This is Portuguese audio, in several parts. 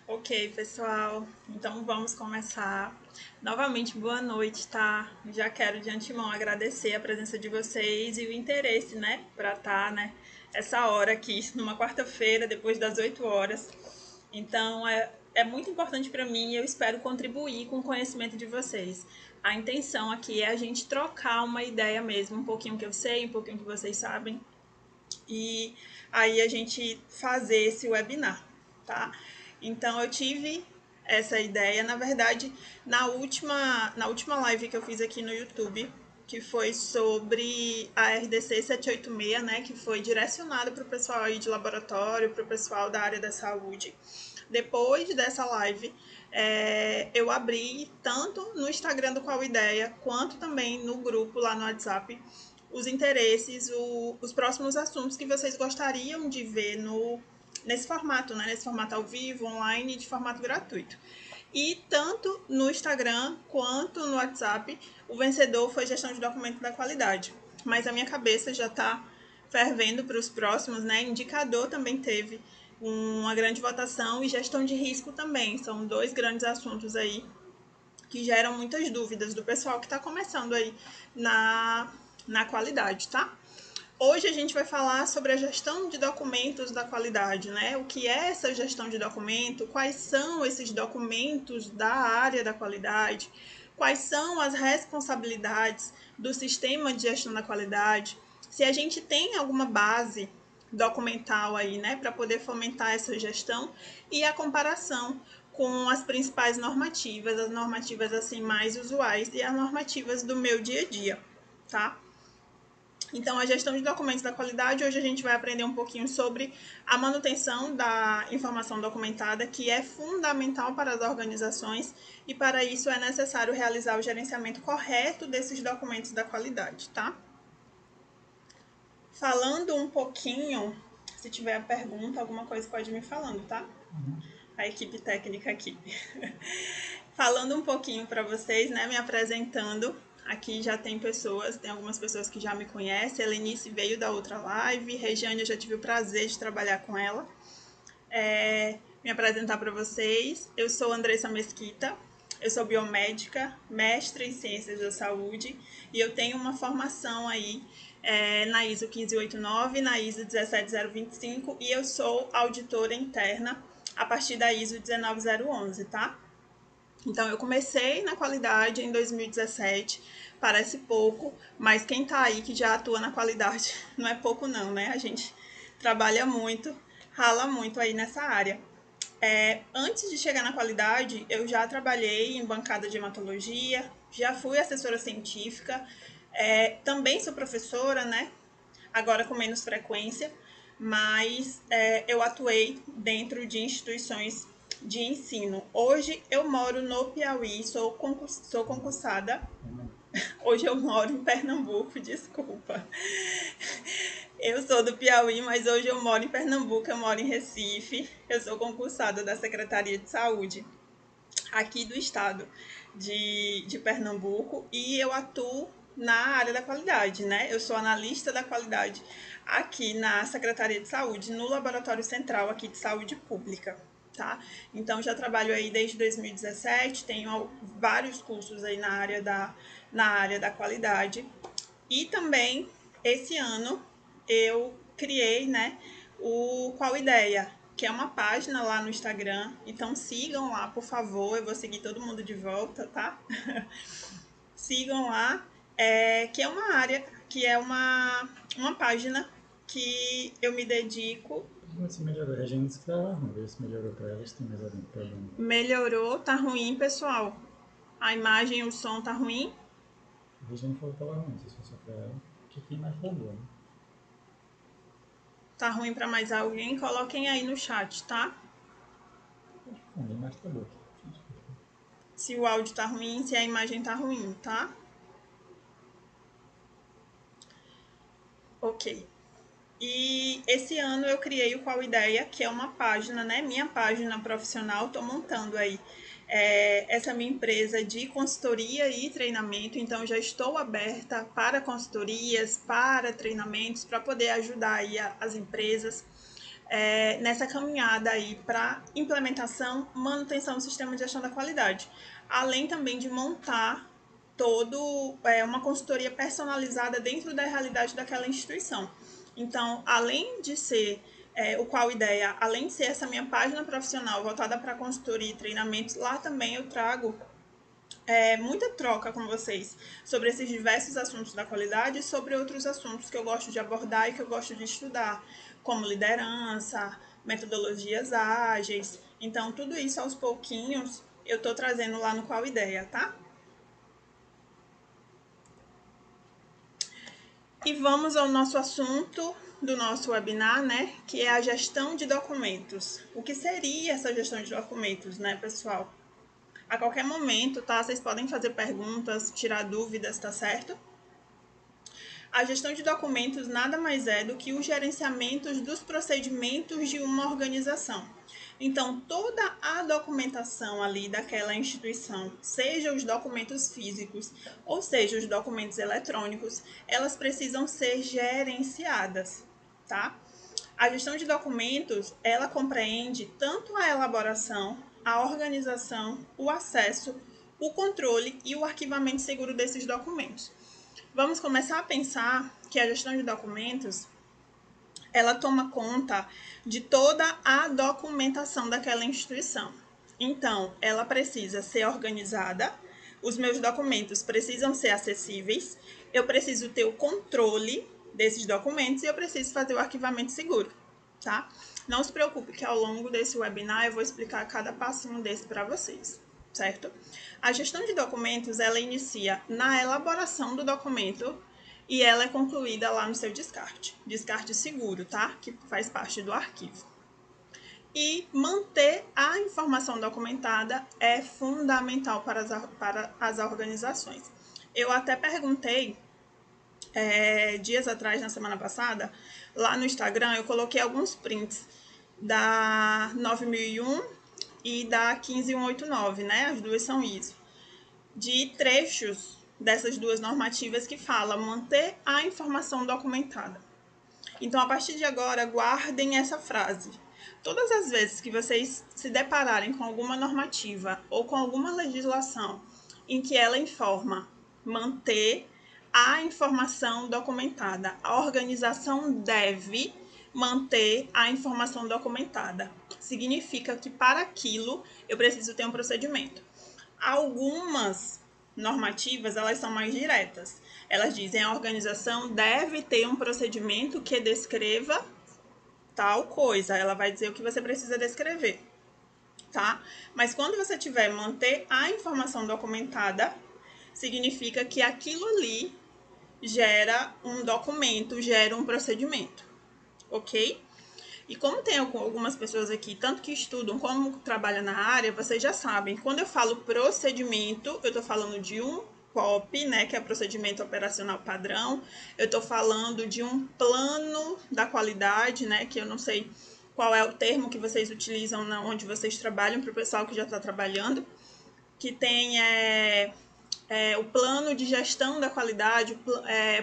Ok, pessoal, então vamos começar. Novamente, boa noite, tá? Já quero de antemão agradecer a presença de vocês e o interesse, né, para estar, né, essa hora aqui, numa quarta-feira, depois das 8 horas. Então, é muito importante para mim e eu espero contribuir com o conhecimento de vocês. A intenção aqui é a gente trocar uma ideia mesmo, um pouquinho que eu sei, um pouquinho que vocês sabem, e aí a gente fazer esse webinar, tá? Então eu tive essa ideia, na verdade, na última live que eu fiz aqui no YouTube, que foi sobre a RDC 786, né, que foi direcionada para o pessoal aí de laboratório, para o pessoal da área da saúde. Depois dessa live, eu abri tanto no Instagram do Qual Ideia, quanto também no grupo lá no WhatsApp, os interesses, os próximos assuntos que vocês gostariam de ver nesse formato, né? Nesse formato ao vivo, online, de formato gratuito. E tanto no Instagram quanto no WhatsApp, o vencedor foi gestão de documento da qualidade. Mas a minha cabeça já está fervendo para os próximos, né? Indicador também teve uma grande votação e gestão de risco também. São dois grandes assuntos aí que geram muitas dúvidas do pessoal que está começando aí na qualidade, tá? Hoje a gente vai falar sobre a gestão de documentos da qualidade, né? O que é essa gestão de documento, quais são esses documentos da área da qualidade, quais são as responsabilidades do sistema de gestão da qualidade, se a gente tem alguma base documental aí, né, para poder fomentar essa gestão e a comparação com as principais normativas, as normativas assim mais usuais e as normativas do meu dia a dia, tá? Então, a gestão de documentos da qualidade, hoje a gente vai aprender um pouquinho sobre a manutenção da informação documentada, que é fundamental para as organizações e para isso é necessário realizar o gerenciamento correto desses documentos da qualidade, tá? Falando um pouquinho, se tiver pergunta, alguma coisa pode me falando, tá? A equipe técnica aqui. Falando um pouquinho para vocês, né, me apresentando. Aqui já tem algumas pessoas que já me conhecem. A Lenice veio da outra live. Regiane, eu já tive o prazer de trabalhar com ela. Me apresentar para vocês. Eu sou Andressa Mesquita. Eu sou biomédica, mestre em ciências da saúde e eu tenho uma formação aí na ISO 15889, na ISO 17025 e eu sou auditora interna a partir da ISO 19011, tá? Então, eu comecei na qualidade em 2017, parece pouco, mas quem tá aí que já atua na qualidade não é pouco não, né? A gente trabalha muito, rala muito aí nessa área. Antes de chegar na qualidade, eu já trabalhei em bancada de hematologia, já fui assessora científica, também sou professora, né? Agora com menos frequência, mas eu atuei dentro de instituições de ensino. Hoje eu moro no Piauí, sou concursada. Hoje eu moro em Pernambuco, desculpa. Eu sou do Piauí, mas hoje eu moro em Pernambuco, eu moro em Recife. Eu sou concursada da Secretaria de Saúde aqui do estado de Pernambuco e eu atuo na área da qualidade, né? Eu sou analista da qualidade aqui na Secretaria de Saúde, no Laboratório Central aqui de Saúde Pública, tá? Então já trabalho aí desde 2017, tenho vários cursos aí na área da qualidade e também esse ano eu criei, né, o Qual Ideia, que é uma página lá no Instagram. Então sigam lá, por favor. Eu vou seguir todo mundo de volta, tá? Sigam lá, que é uma área, que é uma página que eu me dedico. Se melhorou, a gente disse que estava ruim, ver se melhorou para elas, tem mais algum problema. Melhorou, tá ruim, pessoal. A imagem e o som tá ruim. A gente falou que estava ruim, não sei se foi só para ela, que aqui mais tá boa, né? Tá ruim para mais alguém? Coloquem aí no chat, tá? Fundo, mais tá boa. Se o áudio tá ruim, se a imagem tá ruim, tá? Ok. E esse ano eu criei o Qual Ideia, que é uma página, né? Minha página profissional, tô montando aí essa minha empresa de consultoria e treinamento, então já estou aberta para consultorias, para treinamentos, para poder ajudar aí as empresas. nessa caminhada aí para implementação, manutenção do sistema de gestão da qualidade, além também de montar uma consultoria personalizada dentro da realidade daquela instituição. Então, além de ser o Qual Ideia, além de ser essa minha página profissional voltada para consultoria e treinamentos, lá também eu trago muita troca com vocês sobre esses diversos assuntos da qualidade e sobre outros assuntos que eu gosto de abordar e que eu gosto de estudar, como liderança, metodologias ágeis. Então, tudo isso aos pouquinhos eu estou trazendo lá no Qual Ideia, tá? E vamos ao nosso assunto do nosso webinar, né? Que é a gestão de documentos. O que seria essa gestão de documentos, né, pessoal? A qualquer momento, tá? Vocês podem fazer perguntas, tirar dúvidas, tá certo? A gestão de documentos nada mais é do que o gerenciamento dos procedimentos de uma organização. Então, toda a documentação ali daquela instituição, seja os documentos físicos ou seja os documentos eletrônicos, elas precisam ser gerenciadas, tá? A gestão de documentos, ela compreende tanto a elaboração, a organização, o acesso, o controle e o arquivamento seguro desses documentos. Vamos começar a pensar que a gestão de documentos, ela toma conta de toda a documentação daquela instituição. Então, ela precisa ser organizada, os meus documentos precisam ser acessíveis, eu preciso ter o controle desses documentos e eu preciso fazer o arquivamento seguro, tá? Não se preocupe que ao longo desse webinar eu vou explicar cada passinho desse para vocês, certo? A gestão de documentos, ela inicia na elaboração do documento e ela é concluída lá no seu descarte seguro, tá? Que faz parte do arquivo. E manter a informação documentada é fundamental para as organizações. Eu até perguntei dias atrás, na semana passada, lá no Instagram, eu coloquei alguns prints da 9001 e da 15189, né? As duas são ISO. De trechos dessas duas normativas que falam manter a informação documentada. Então, a partir de agora, guardem essa frase. Todas as vezes que vocês se depararem com alguma normativa ou com alguma legislação em que ela informa manter a informação documentada, a organização deve manter a informação documentada. Significa que para aquilo eu preciso ter um procedimento. Algumas normativas, elas são mais diretas. Elas dizem que a organização deve ter um procedimento que descreva tal coisa. Ela vai dizer o que você precisa descrever, tá? Mas quando você tiver manter a informação documentada, significa que aquilo ali gera um documento, gera um procedimento, ok? E como tem algumas pessoas aqui, tanto que estudam como trabalham na área, vocês já sabem, quando eu falo procedimento, eu estou falando de um POP, né, que é procedimento operacional padrão, eu estou falando de um plano da qualidade, né, que eu não sei qual é o termo que vocês utilizam onde vocês trabalham, para o pessoal que já está trabalhando, que tem o plano de gestão da qualidade,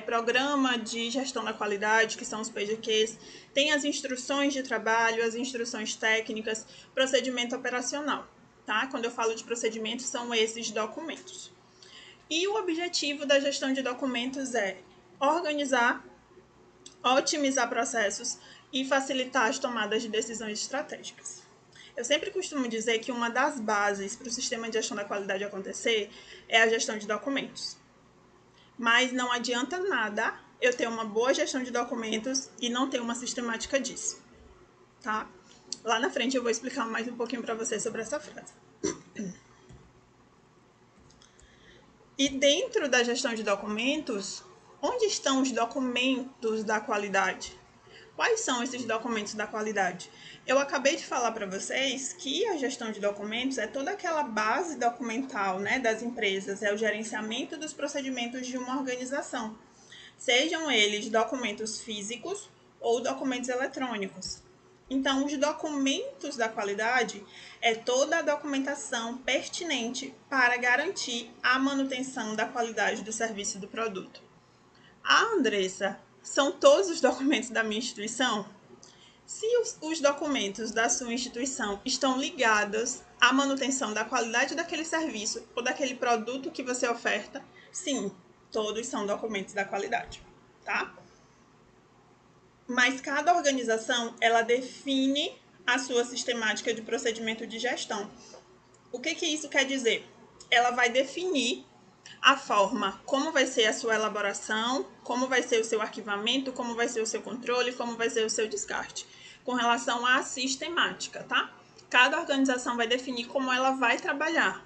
programa de gestão da qualidade, que são os PGQs, tem as instruções de trabalho, as instruções técnicas, procedimento operacional, tá? Quando eu falo de procedimento, são esses documentos. E o objetivo da gestão de documentos é organizar, otimizar processos e facilitar as tomadas de decisões estratégicas. Eu sempre costumo dizer que uma das bases para o sistema de gestão da qualidade acontecer é a gestão de documentos. Mas não adianta nada eu ter uma boa gestão de documentos e não ter uma sistemática disso, tá? Lá na frente eu vou explicar mais um pouquinho para vocês sobre essa frase. E dentro da gestão de documentos, onde estão os documentos da qualidade? Quais são esses documentos da qualidade? Eu acabei de falar para vocês que a gestão de documentos é toda aquela base documental, né, das empresas, é o gerenciamento dos procedimentos de uma organização, sejam eles documentos físicos ou documentos eletrônicos. Então, os documentos da qualidade é toda a documentação pertinente para garantir a manutenção da qualidade do serviço e do produto. Ah, Andressa, são todos os documentos da minha instituição? Se os documentos da sua instituição estão ligados à manutenção da qualidade daquele serviço ou daquele produto que você oferta, sim, todos são documentos da qualidade, tá? Mas cada organização, ela define a sua sistemática de procedimento de gestão. O que isso quer dizer? Ela vai definir a forma, como vai ser a sua elaboração, como vai ser o seu arquivamento, como vai ser o seu controle, como vai ser o seu descarte, com relação à sistemática, tá? Cada organização vai definir como ela vai trabalhar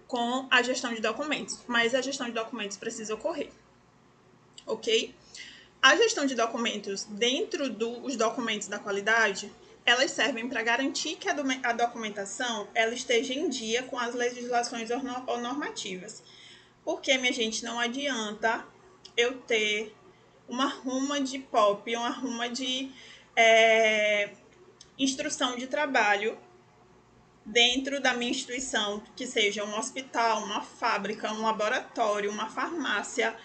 com a gestão de documentos, mas a gestão de documentos precisa ocorrer, ok? A gestão de documentos dentro dos documentos da qualidade, elas servem para garantir que a documentação ela esteja em dia com as legislações ou normativas. Porque, minha gente, não adianta eu ter uma ruma de POP, uma ruma de instrução de trabalho dentro da minha instituição, que seja um hospital, uma fábrica, um laboratório, uma farmácia,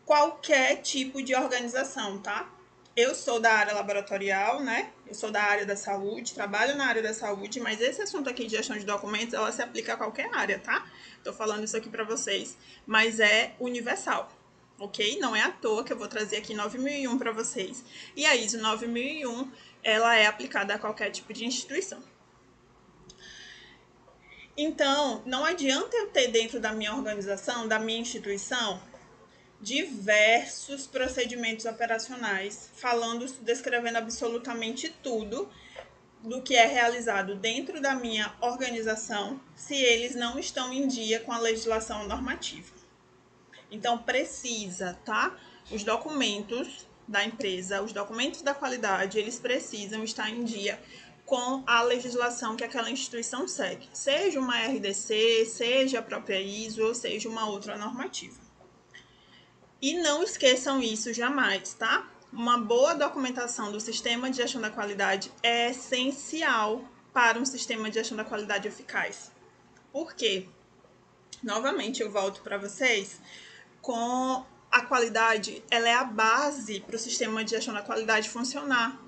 qualquer tipo de organização, tá? Eu sou da área laboratorial, né? Eu sou da área da saúde, trabalho na área da saúde, mas esse assunto aqui de gestão de documentos, ela se aplica a qualquer área, tá? Tô falando isso aqui para vocês, mas é universal, ok? Não é à toa que eu vou trazer aqui 9001 para vocês. E a ISO 9001, ela é aplicada a qualquer tipo de instituição. Então, não adianta eu ter dentro da minha organização, da minha instituição, diversos procedimentos operacionais, descrevendo absolutamente tudo do que é realizado dentro da minha organização, se eles não estão em dia com a legislação normativa. Então, precisa, tá? Os documentos da empresa, os documentos da qualidade, eles precisam estar em dia com a legislação que aquela instituição segue, seja uma RDC, seja a própria ISO, ou seja uma outra normativa. E não esqueçam isso jamais, tá? Uma boa documentação do sistema de gestão da qualidade é essencial para um sistema de gestão da qualidade eficaz. Por quê? Novamente eu volto para vocês com a qualidade, ela é a base para o sistema de gestão da qualidade funcionar,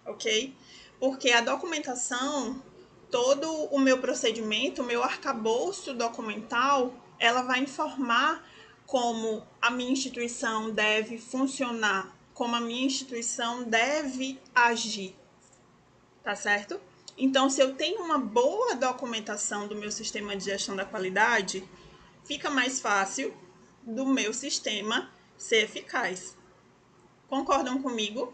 ok? Porque a documentação, todo o meu procedimento, o meu arcabouço documental, ela vai informar como a minha instituição deve funcionar, como a minha instituição deve agir, tá certo? Então, se eu tenho uma boa documentação do meu sistema de gestão da qualidade, fica mais fácil do meu sistema ser eficaz. Concordam comigo?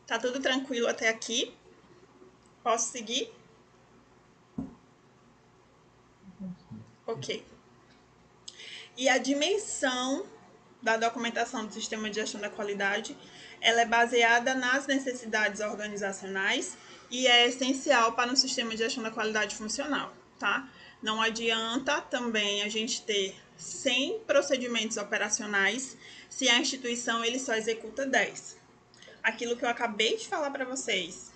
Tá tudo tranquilo até aqui? Posso seguir? Ok. E a dimensão da documentação do sistema de gestão da qualidade, ela é baseada nas necessidades organizacionais e é essencial para um sistema de gestão da qualidade funcional, tá? Não adianta também a gente ter 100 procedimentos operacionais se a instituição ele só executa 10. Aquilo que eu acabei de falar para vocês,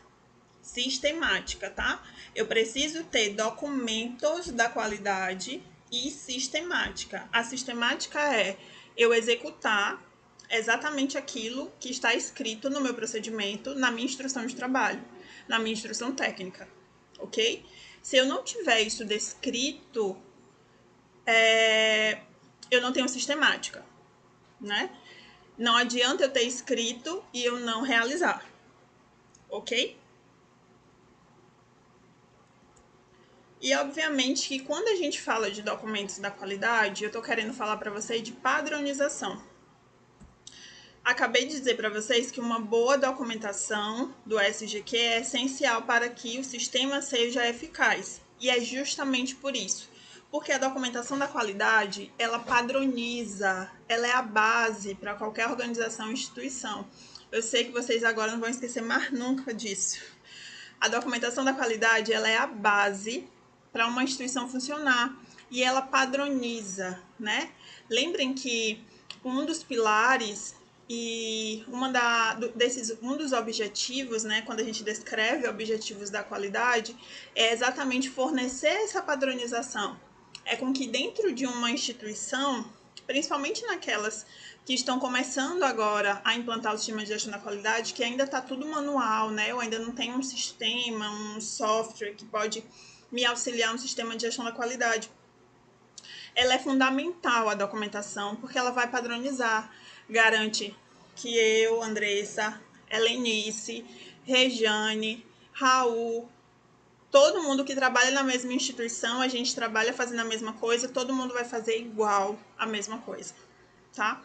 sistemática, tá? Eu preciso ter documentos da qualidade e sistemática. A sistemática é eu executar exatamente aquilo que está escrito no meu procedimento, na minha instrução de trabalho, na minha instrução técnica, ok? Se eu não tiver isso descrito, eu não tenho sistemática, né? Não adianta eu ter escrito e eu não realizar, ok? E obviamente que quando a gente fala de documentos da qualidade, eu estou querendo falar para vocês de padronização. Acabei de dizer para vocês que uma boa documentação do SGQ é essencial para que o sistema seja eficaz. E é justamente por isso. Porque a documentação da qualidade, ela padroniza, ela é a base para qualquer organização ou instituição. Eu sei que vocês agora não vão esquecer mais nunca disso. A documentação da qualidade, ela é a base para uma instituição funcionar e ela padroniza, né? Lembrem que um dos pilares e um dos objetivos, né, quando a gente descreve objetivos da qualidade, é exatamente fornecer essa padronização. É com que dentro de uma instituição principalmente naquelas que estão começando agora a implantar o sistema de gestão da qualidade, que ainda está tudo manual, né? Eu ainda não tenho um sistema, um software que pode me auxiliar no sistema de gestão da qualidade. Ela é fundamental, a documentação, porque ela vai padronizar, garante que eu, Andressa, Helenice, Rejane, Raul, todo mundo que trabalha na mesma instituição, a gente trabalha fazendo a mesma coisa, todo mundo vai fazer igual a mesma coisa, tá?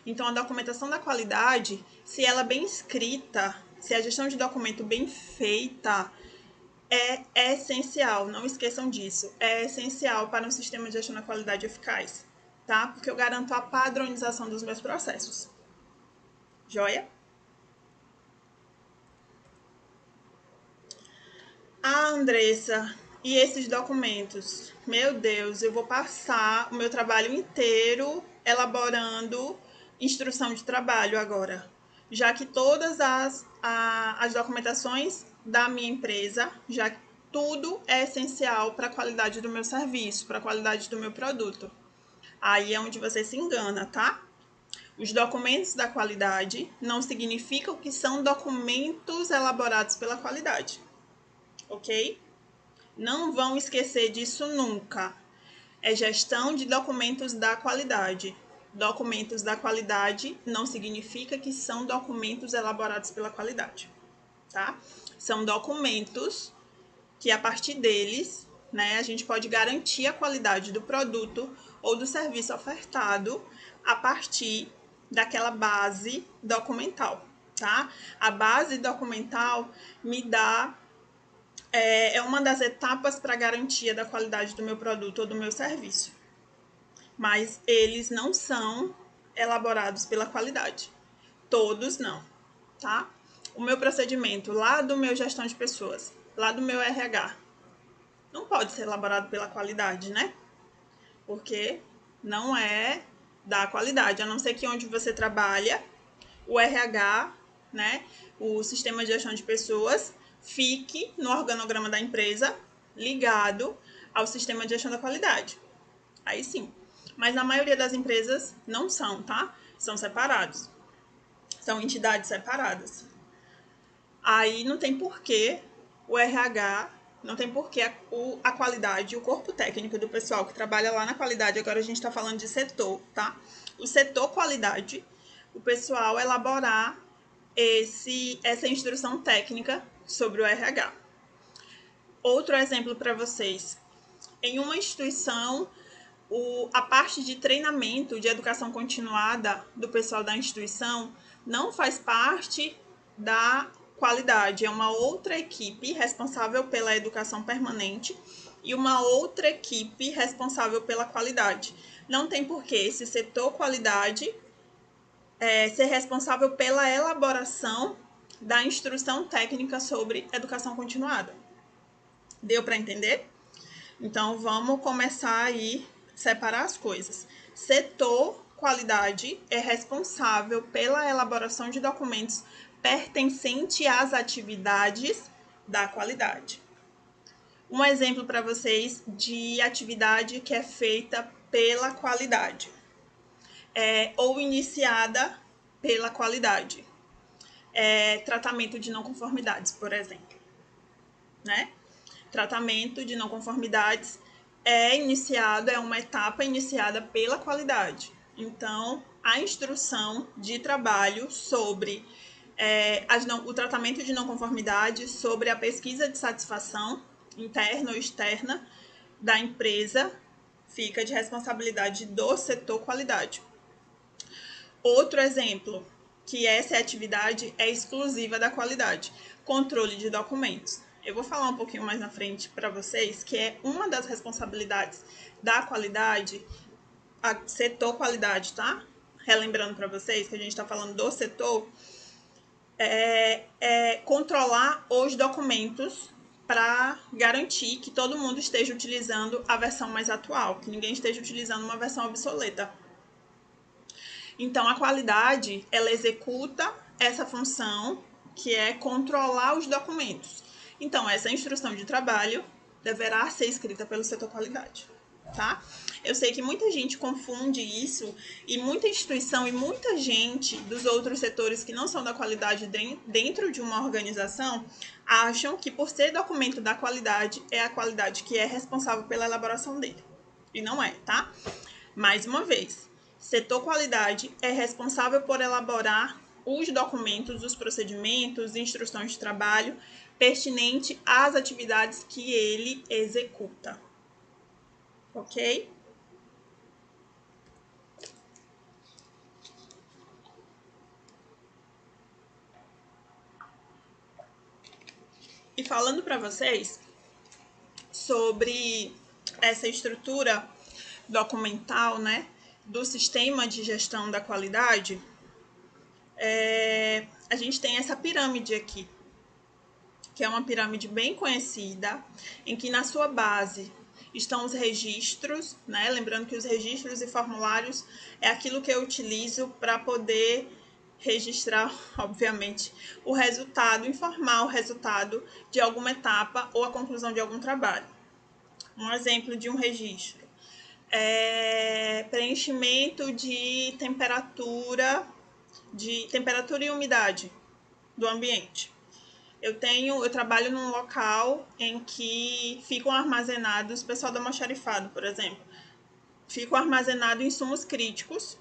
Então, a documentação da qualidade, se ela é bem escrita, se a gestão de documento bem feita, é essencial, não esqueçam disso, é essencial para um sistema de gestão da qualidade eficaz, tá? Porque eu garanto a padronização dos meus processos. Joia? Ah, Andressa, e esses documentos? Meu Deus, eu vou passar o meu trabalho inteiro elaborando instrução de trabalho agora, já que todas as documentações da minha empresa, já que tudo é essencial para a qualidade do meu serviço, para a qualidade do meu produto. Aí é onde você se engana, tá? Os documentos da qualidade não significam que são documentos elaborados pela qualidade, ok? Não vão esquecer disso nunca. É gestão de documentos da qualidade. Documentos da qualidade não significa que são documentos elaborados pela qualidade, tá? São documentos que a partir deles, né, a gente pode garantir a qualidade do produto ou do serviço ofertado a partir daquela base documental, tá? A base documental me dá é uma das etapas para a garantia da qualidade do meu produto ou do meu serviço. Mas eles não são elaborados pela qualidade. Todos não, tá? O meu procedimento lá do meu gestão de pessoas, lá do meu RH, não pode ser elaborado pela qualidade, né? Porque não é da qualidade, a não ser que onde você trabalha, o RH, né, o sistema de gestão de pessoas, fique no organograma da empresa ligado ao sistema de gestão da qualidade. Aí sim. Mas na maioria das empresas não são, tá? São separados. São entidades separadas. Aí não tem porquê o RH, não tem porquê a qualidade, o corpo técnico do pessoal que trabalha lá na qualidade, agora a gente está falando de setor, tá? O setor qualidade, o pessoal elaborar essa instrução técnica sobre o RH. Outro exemplo para vocês. Em uma instituição, a parte de treinamento, de educação continuada do pessoal da instituição não faz parte da qualidade. É uma outra equipe responsável pela educação permanente e uma outra equipe responsável pela qualidade. Não tem por que esse setor qualidade ser responsável pela elaboração da instrução técnica sobre educação continuada. Deu para entender? Então, vamos começar aí a separar as coisas. Setor qualidade é responsável pela elaboração de documentos pertencente às atividades da qualidade. Um exemplo para vocês de atividade que é feita pela qualidade. Ou iniciada pela qualidade. Tratamento de não conformidades, por exemplo. Né? Tratamento de não conformidades é uma etapa iniciada pela qualidade. Então, a instrução de trabalho sobre o tratamento de não conformidade, sobre a pesquisa de satisfação interna ou externa da empresa, fica de responsabilidade do setor qualidade. Outro exemplo, que essa atividade é exclusiva da qualidade, controle de documentos. Eu vou falar um pouquinho mais na frente para vocês, que é uma das responsabilidades da qualidade, a setor qualidade, tá? Relembrando para vocês que a gente está falando do setor, controlar os documentos para garantir que todo mundo esteja utilizando a versão mais atual, que ninguém esteja utilizando uma versão obsoleta. Então, a qualidade, ela executa essa função, que é controlar os documentos. Então, essa instrução de trabalho deverá ser escrita pelo setor qualidade. tá? Eu sei que muita gente confunde isso e muita instituição e muita gente dos outros setores que não são da qualidade dentro de uma organização acham que por ser documento da qualidade é a qualidade que é responsável pela elaboração dele. E não é, tá? Mais uma vez, setor qualidade é responsável por elaborar os documentos, os procedimentos, instruções de trabalho pertinente às atividades que ele executa. Ok? E falando para vocês sobre essa estrutura documental, né, do sistema de gestão da qualidade, a gente tem essa pirâmide aqui, que é uma pirâmide bem conhecida, em que na sua base estão os registros, né? Lembrando que os registros e formulários é aquilo que eu utilizo para poder registrar, obviamente, o resultado, informar o resultado de alguma etapa ou a conclusão de algum trabalho. Um exemplo de um registro é preenchimento de temperatura e umidade do ambiente. Eu trabalho num local em que ficam armazenados, o pessoal do almoxarifado, por exemplo, ficam armazenados insumos críticos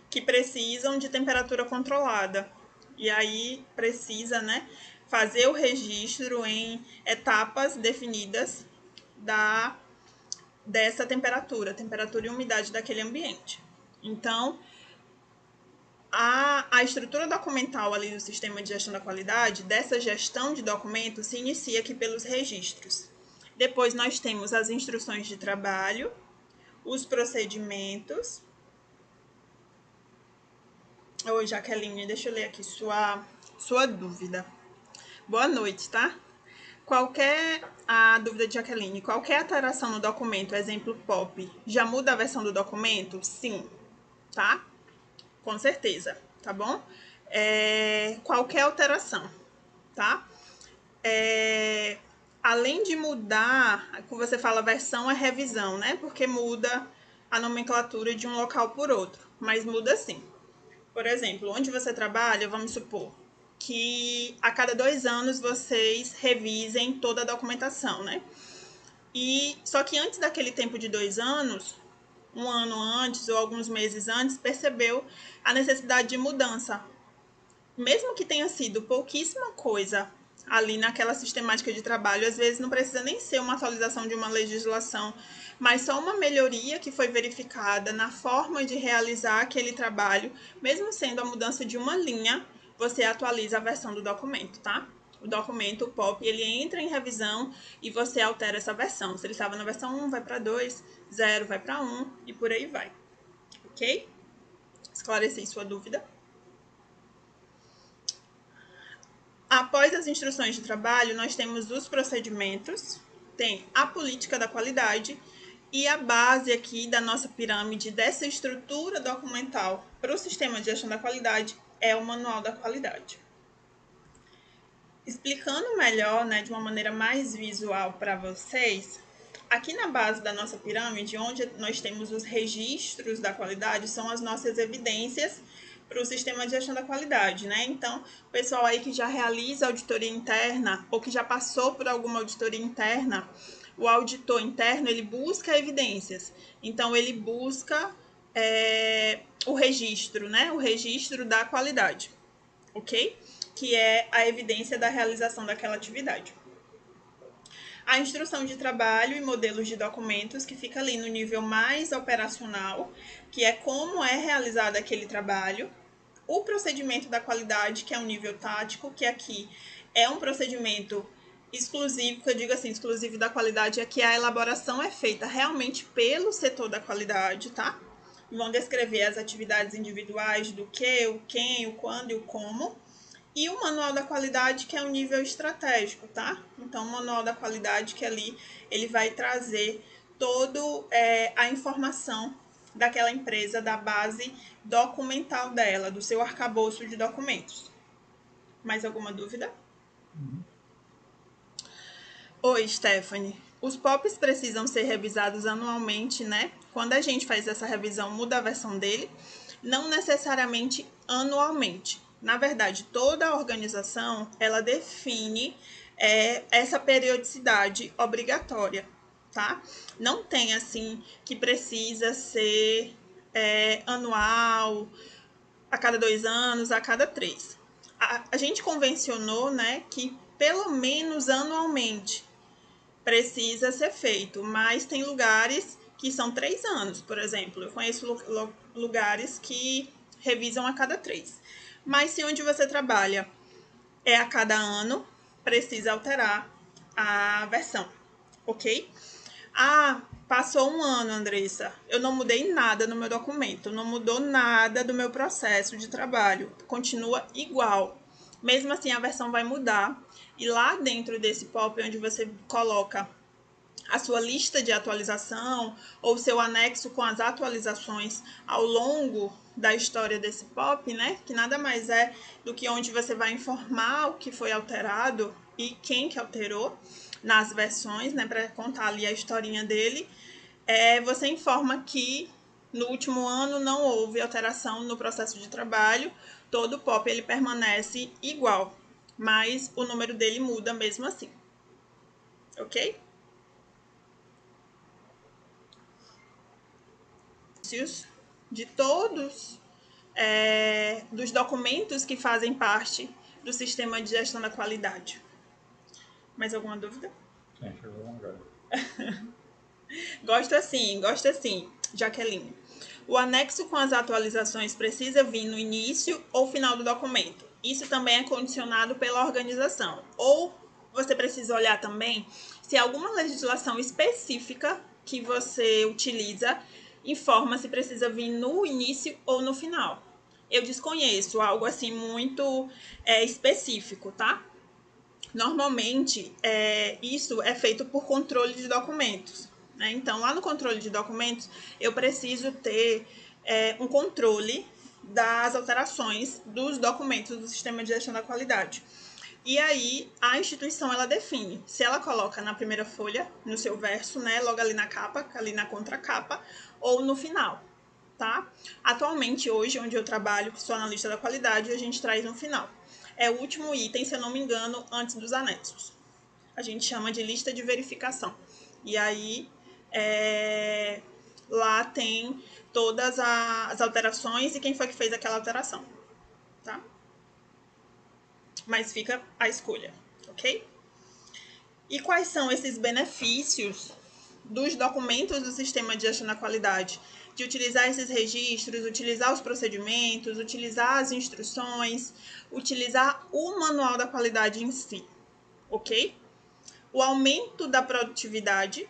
que precisam de temperatura controlada. E aí precisa, né, fazer o registro em etapas definidas dessa temperatura e umidade daquele ambiente. Então, a estrutura documental ali do sistema de gestão da qualidade, dessa gestão de documentos, se inicia aqui pelos registros. Depois nós temos as instruções de trabalho, os procedimentos. Oi, Jaqueline, deixa eu ler aqui sua dúvida. Boa noite, tá? A dúvida de Jaqueline, qualquer alteração no documento, exemplo POP, já muda a versão do documento? Sim, tá? Com certeza, tá bom? Qualquer alteração, tá? Além de mudar, quando você fala versão é revisão, né? Porque muda a nomenclatura de um local por outro, mas muda sim. Por exemplo, onde você trabalha, vamos supor que a cada 2 anos vocês revisem toda a documentação, né? Só que antes daquele tempo de 2 anos, um ano antes ou alguns meses antes, percebeu a necessidade de mudança. Mesmo que tenha sido pouquíssima coisa ali naquela sistemática de trabalho, às vezes não precisa nem ser uma atualização de uma legislação, mas só uma melhoria que foi verificada na forma de realizar aquele trabalho, mesmo sendo a mudança de uma linha, você atualiza a versão do documento, tá? O documento, o POP, ele entra em revisão e você altera essa versão. Se ele estava na versão 1, vai para 2, 0 vai para 1 e por aí vai. Ok? Esclareci sua dúvida. Após as instruções de trabalho, nós temos os procedimentos, tem a política da qualidade e a base aqui da nossa pirâmide dessa estrutura documental para o sistema de gestão da qualidade é o manual da qualidade. Explicando melhor, né, de uma maneira mais visual para vocês, aqui na base da nossa pirâmide, onde nós temos os registros da qualidade, são as nossas evidências para o sistema de gestão da qualidade, né? Então, o pessoal aí que já realiza auditoria interna ou que já passou por alguma auditoria interna, o auditor interno, ele busca evidências. Então, ele busca o registro, né? O registro da qualidade, ok? Que é a evidência da realização daquela atividade. A instrução de trabalho e modelos de documentos, que fica ali no nível mais operacional, que é como é realizado aquele trabalho. O procedimento da qualidade, que é um nível tático, que aqui é um procedimento exclusivo, que eu digo assim, exclusivo da qualidade, é que a elaboração é feita realmente pelo setor da qualidade, tá? Vão descrever as atividades individuais do que, o quem, o quando e o como. E o manual da qualidade, que é um nível estratégico, tá? Então, o manual da qualidade, que ali ele vai trazer toda a informação daquela empresa, da base documental dela, do seu arcabouço de documentos. Mais alguma dúvida? Oi, Stephanie. Os POPs precisam ser revisados anualmente, né? Quando a gente faz essa revisão, muda a versão dele, não necessariamente anualmente. Na verdade, toda a organização, ela define essa periodicidade obrigatória, tá? Não tem, assim, que precisa ser anual, a cada 2 anos, a cada 3. A gente convencionou, né, que pelo menos anualmente precisa ser feito, mas tem lugares que são 3 anos, por exemplo. Eu conheço lugares que revisam a cada 3. Mas se onde você trabalha é a cada ano, precisa alterar a versão, ok? Ah, passou um ano, Andressa. Eu não mudei nada no meu documento, não mudou nada do meu processo de trabalho. Continua igual. Mesmo assim, a versão vai mudar. E lá dentro desse POP, onde você coloca a sua lista de atualização ou seu anexo com as atualizações ao longo da história desse POP, né? Que nada mais é do que onde você vai informar o que foi alterado e quem que alterou nas versões, né? Para contar ali a historinha dele. Você informa que no último ano não houve alteração no processo de trabalho, todo o POP ele permanece igual, mas o número dele muda mesmo assim, ok? De todos dos documentos que fazem parte do sistema de gestão da qualidade. Mais alguma dúvida? Chegou agora. Gosto assim, Jaqueline. O anexo com as atualizações precisa vir no início ou final do documento. Isso também é condicionado pela organização. Ou você precisa olhar também se alguma legislação específica que você utiliza informa se precisa vir no início ou no final. Eu desconheço algo assim muito específico, tá? Normalmente, isso é feito por controle de documentos, né? Então, lá no controle de documentos, eu preciso ter um controle das alterações dos documentos do sistema de gestão da qualidade. E aí, a instituição, ela define se ela coloca na primeira folha, no seu verso, né, logo ali na capa, ali na contracapa, ou no final, tá? Atualmente, hoje, onde eu trabalho, que sou analista da qualidade, a gente traz no final. É o último item, se eu não me engano, antes dos anexos. A gente chama de lista de verificação. E aí, lá tem todas as alterações e quem foi que fez aquela alteração, tá? Mas fica a escolha, ok? E quais são esses benefícios dos documentos do sistema de gestão da qualidade? De utilizar esses registros, utilizar os procedimentos, utilizar as instruções, utilizar o manual da qualidade em si, ok? O aumento da produtividade,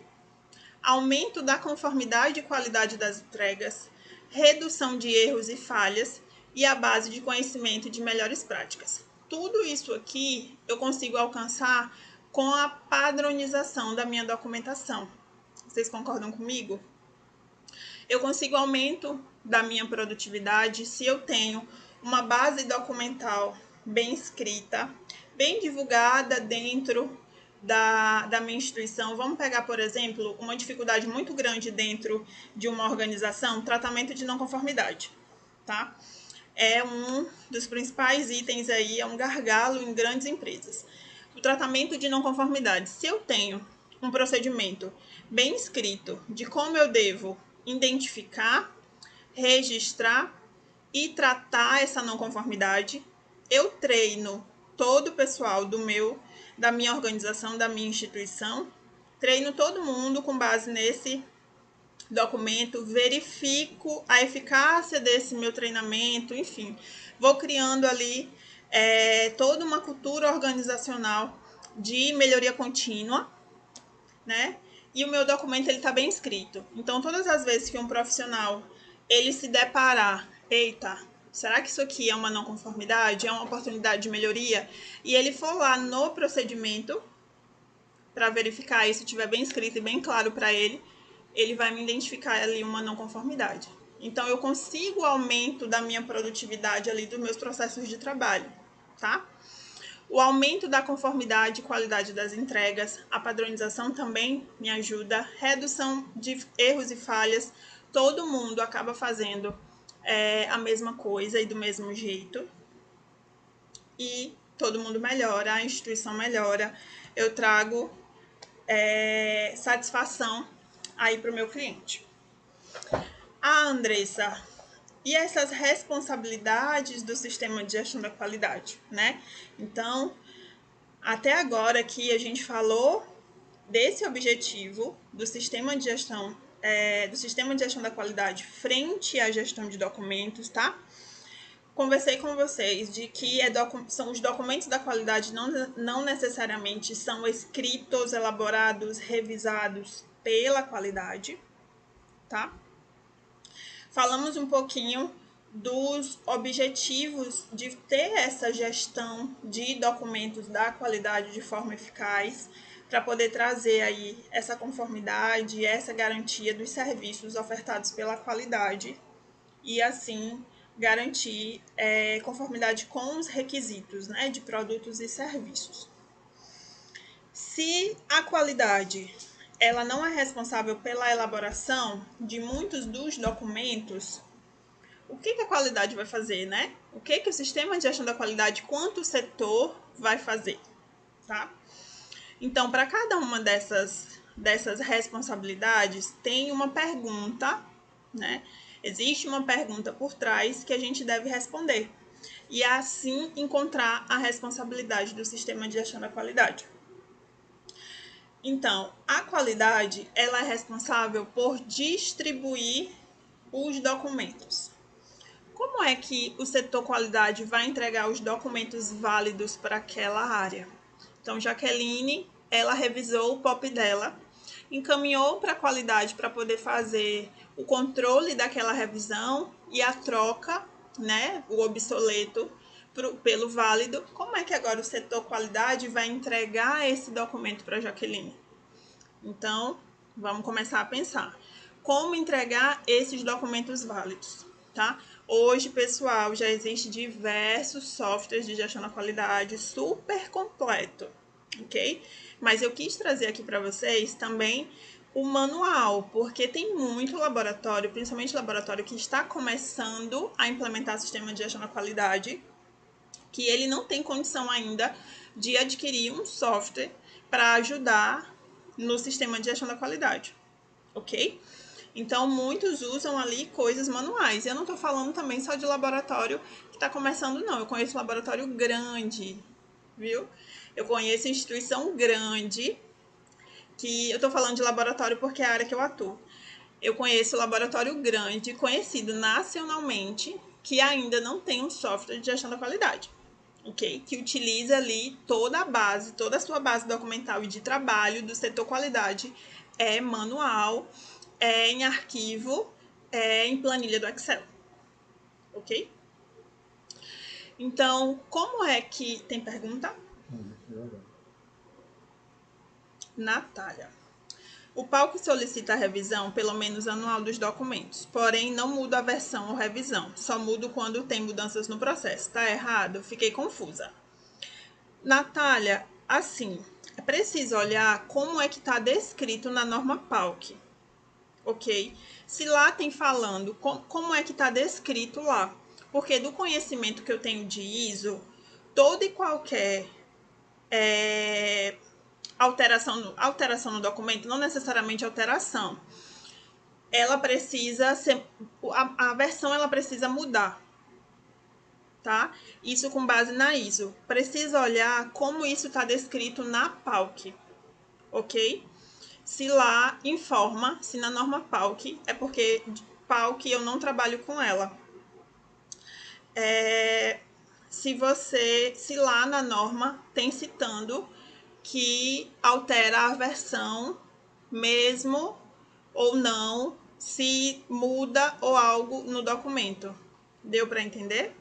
aumento da conformidade e qualidade das entregas, redução de erros e falhas e a base de conhecimento de melhores práticas. Tudo isso aqui eu consigo alcançar com a padronização da minha documentação. Vocês concordam comigo? Eu consigo aumento da minha produtividade se eu tenho uma base documental bem escrita, bem divulgada dentro da minha instituição. Vamos pegar, por exemplo, uma dificuldade muito grande dentro de uma organização, tratamento de não conformidade, tá? É um dos principais itens aí, é um gargalo em grandes empresas. O tratamento de não conformidade. Se eu tenho um procedimento bem escrito de como eu devo identificar, registrar e tratar essa não conformidade, eu treino todo o pessoal da minha organização, da minha instituição, treino todo mundo com base nesse documento, verifico a eficácia desse meu treinamento, enfim, vou criando ali toda uma cultura organizacional de melhoria contínua, né? E o meu documento ele está bem escrito. Então, todas as vezes que um profissional ele se deparar, eita, será que isso aqui é uma não conformidade? É uma oportunidade de melhoria? E ele for lá no procedimento para verificar isso, estiver bem escrito e bem claro para ele, ele vai me identificar ali uma não conformidade. Então, eu consigo o aumento da minha produtividade ali dos meus processos de trabalho, tá? O aumento da conformidade e qualidade das entregas, a padronização também me ajuda, redução de erros e falhas, todo mundo acaba fazendo a mesma coisa e do mesmo jeito. E todo mundo melhora, a instituição melhora, eu trago satisfação aí para o meu cliente. Andressa, e essas responsabilidades do sistema de gestão da qualidade, né? Então, até agora aqui a gente falou desse objetivo do sistema de gestão da qualidade frente à gestão de documentos, tá? Conversei com vocês de que são os documentos da qualidade não necessariamente são escritos, elaborados, revisados pela qualidade, tá? Falamos um pouquinho dos objetivos de ter essa gestão de documentos da qualidade de forma eficaz, para poder trazer aí essa conformidade, essa garantia dos serviços ofertados pela qualidade e assim garantir conformidade com os requisitos, né, de produtos e serviços. Se a qualidade ela não é responsável pela elaboração de muitos dos documentos, o que a qualidade vai fazer, né? O que o sistema de gestão da qualidade, quanto o setor vai fazer, tá? Então, para cada uma dessas responsabilidades, tem uma pergunta, né? Existe uma pergunta por trás que a gente deve responder. E assim encontrar a responsabilidade do sistema de gestão da qualidade. Então, a qualidade, ela é responsável por distribuir os documentos. Como é que o setor qualidade vai entregar os documentos válidos para aquela área? Então, Jaqueline, ela revisou o POP dela, encaminhou para a qualidade para poder fazer o controle daquela revisão e a troca, né, o obsoleto pelo válido. Como é que agora o setor qualidade vai entregar esse documento para a Jaqueline? Então, vamos começar a pensar. Como entregar esses documentos válidos, tá? Hoje, pessoal, já existem diversos softwares de gestão da qualidade super completo, ok? Mas eu quis trazer aqui para vocês também o manual, porque tem muito laboratório, principalmente laboratório que está começando a implementar sistema de gestão da qualidade, que ele não tem condição ainda de adquirir um software para ajudar no sistema de gestão da qualidade, ok? Então, muitos usam ali coisas manuais. Eu não estou falando também só de laboratório que está começando, não. Eu conheço laboratório grande, viu? Eu conheço instituição grande, que eu estou falando de laboratório porque é a área que eu atuo. Eu conheço laboratório grande, conhecido nacionalmente, que ainda não tem um software de gestão da qualidade, ok? Que utiliza ali toda a sua base documental e de trabalho do setor qualidade é manual, é em arquivo, é em planilha do Excel, ok? Então, como é que... Tem pergunta? Natália. O palco solicita a revisão, pelo menos anual, dos documentos, porém não muda a versão ou revisão, só mudo quando tem mudanças no processo. Tá errado? Fiquei confusa. Natália, assim, é preciso olhar como é que está descrito na norma PALC, ok? Se lá tem falando, como é que está descrito lá? Porque do conhecimento que eu tenho de ISO, toda e qualquer alteração no documento, não necessariamente alteração, ela precisa ser, a versão ela precisa mudar, tá? Isso com base na ISO. Precisa olhar como isso está descrito na PALC, ok? Se lá informa, se na norma PALC, é porque PALC eu não trabalho com ela. Se lá na norma tem citando que altera a versão mesmo ou não, se muda ou algo no documento. Deu para entender?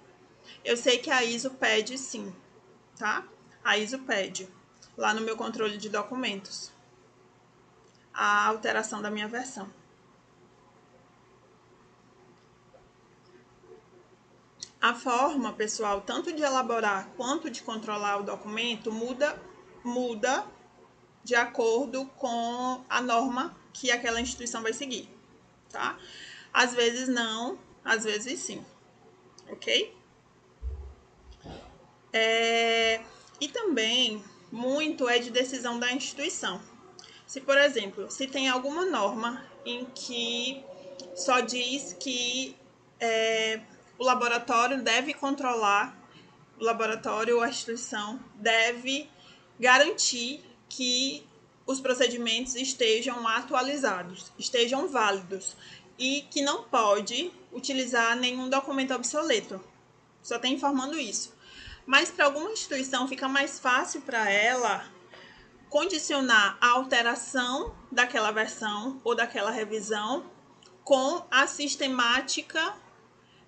Eu sei que a ISO pede sim, tá? A ISO pede lá no meu controle de documentos a alteração da minha versão. A forma, pessoal, tanto de elaborar quanto de controlar o documento muda de acordo com a norma que aquela instituição vai seguir, tá? Às vezes não, às vezes sim, ok? E também muito é de decisão da instituição. Se, por exemplo, se tem alguma norma em que só diz que o laboratório deve controlar, o laboratório ou a instituição deve garantir que os procedimentos estejam atualizados, estejam válidos e que não pode utilizar nenhum documento obsoleto. Só está informando isso. Mas para alguma instituição fica mais fácil para ela condicionar a alteração daquela versão ou daquela revisão com a sistemática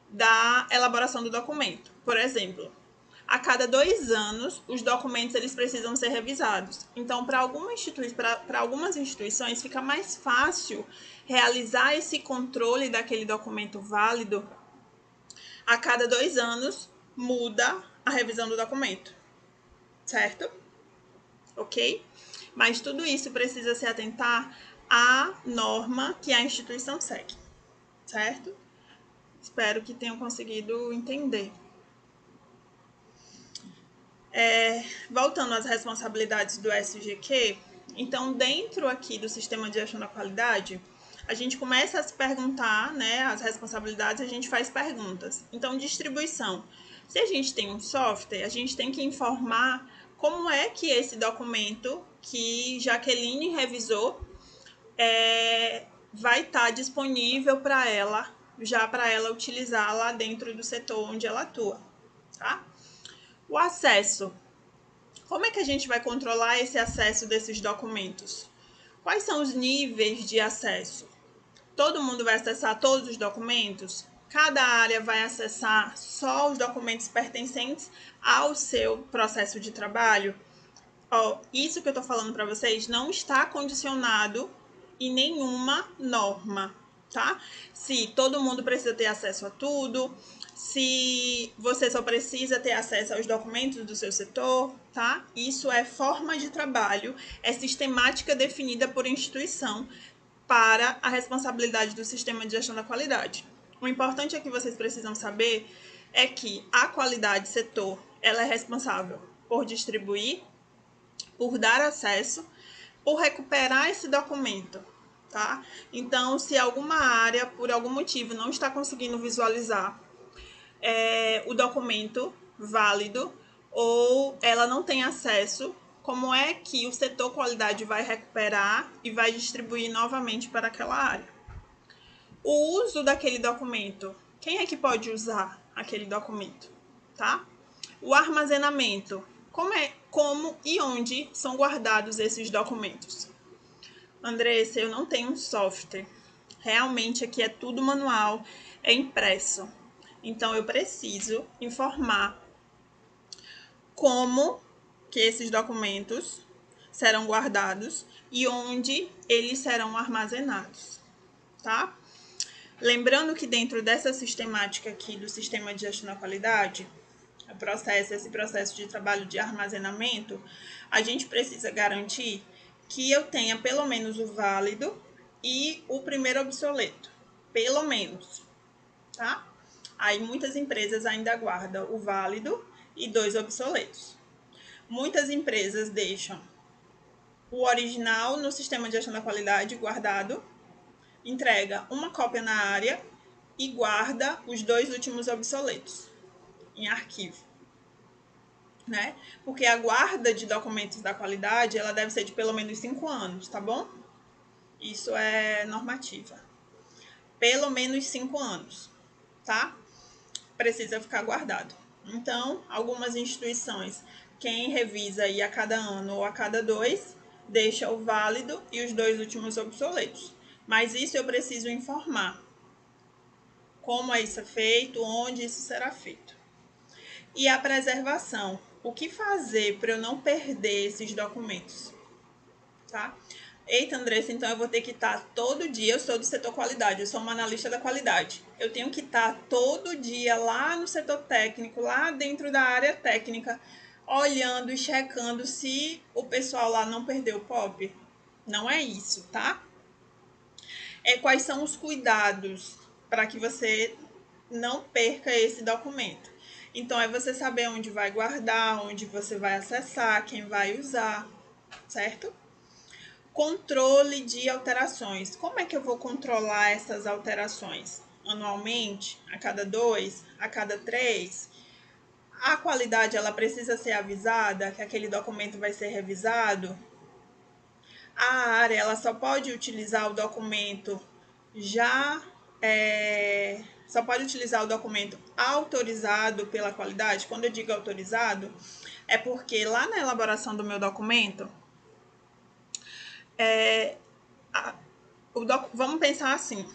da elaboração do documento. Por exemplo, a cada 2 anos, os documentos eles precisam ser revisados. Então, para algumas instituições, fica mais fácil realizar esse controle daquele documento válido. A cada 2 anos, muda a revisão do documento, certo? Ok? Mas tudo isso precisa se atentar à norma que a instituição segue, certo? Espero que tenham conseguido entender. Voltando às responsabilidades do SGQ, então dentro aqui do sistema de gestão da qualidade, a gente começa a se perguntar, né, as responsabilidades, a gente faz perguntas. Então, distribuição. Se a gente tem um software, a gente tem que informar como é que esse documento que Jaqueline revisou vai estar disponível para ela, já para ela utilizar lá dentro do setor onde ela atua, tá? O acesso. Como é que a gente vai controlar esse acesso desses documentos? Quais são os níveis de acesso? Todo mundo vai acessar todos os documentos? Cada área vai acessar só os documentos pertencentes ao seu processo de trabalho? Isso que eu estou falando para vocês não está condicionado em nenhuma norma, tá? Se todo mundo precisa ter acesso a tudo, se você só precisa ter acesso aos documentos do seu setor, tá? Isso é forma de trabalho, é sistemática definida por instituição para a responsabilidade do sistema de gestão da qualidade. O importante é que vocês precisam saber é que a qualidade setor, ela é responsável por distribuir, por dar acesso, por recuperar esse documento, tá? Então, se alguma área, por algum motivo, não está conseguindo visualizar o documento válido ou ela não tem acesso, como é que o setor qualidade vai recuperar e vai distribuir novamente para aquela área? O uso daquele documento. Quem é que pode usar aquele documento, tá? O armazenamento. Como e onde são guardados esses documentos? Andressa, eu não tenho um software. Realmente aqui é tudo manual, é impresso. Então eu preciso informar como que esses documentos serão guardados e onde eles serão armazenados, tá? Lembrando que dentro dessa sistemática aqui do sistema de gestão da qualidade, esse processo de trabalho de armazenamento, a gente precisa garantir que eu tenha pelo menos o válido e o primeiro obsoleto, pelo menos, tá? Aí muitas empresas ainda guardam o válido e 2 obsoletos. Muitas empresas deixam o original no sistema de gestão da qualidade guardado, entrega uma cópia na área e guarda os 2 últimos obsoletos em arquivo, né? Porque a guarda de documentos da qualidade, ela deve ser de pelo menos 5 anos, tá bom? Isso é normativa. Pelo menos 5 anos, tá? Precisa ficar guardado. Então, algumas instituições, quem revisa aí a cada ano ou a cada 2, deixa o válido e os 2 últimos obsoletos. Mas isso eu preciso informar. Como isso é feito, onde isso será feito. E a preservação. O que fazer para eu não perder esses documentos? Tá? Eita, Andressa, então eu vou ter que estar todo dia, eu sou do setor qualidade, eu sou uma analista da qualidade. Eu tenho que estar todo dia lá no setor técnico, lá dentro da área técnica, olhando e checando se o pessoal lá não perdeu o POP. Não é isso, tá? É quais são os cuidados para que você não perca esse documento. Então, é você saber onde vai guardar, onde você vai acessar, quem vai usar, certo? Controle de alterações. Como é que eu vou controlar essas alterações? Anualmente? A cada 2? A cada 3? A qualidade ela precisa ser avisada que aquele documento vai ser revisado? A área ela só pode utilizar o documento já só pode utilizar o documento autorizado pela qualidade. Quando eu digo autorizado, é porque lá na elaboração do meu documento, vamos pensar assim,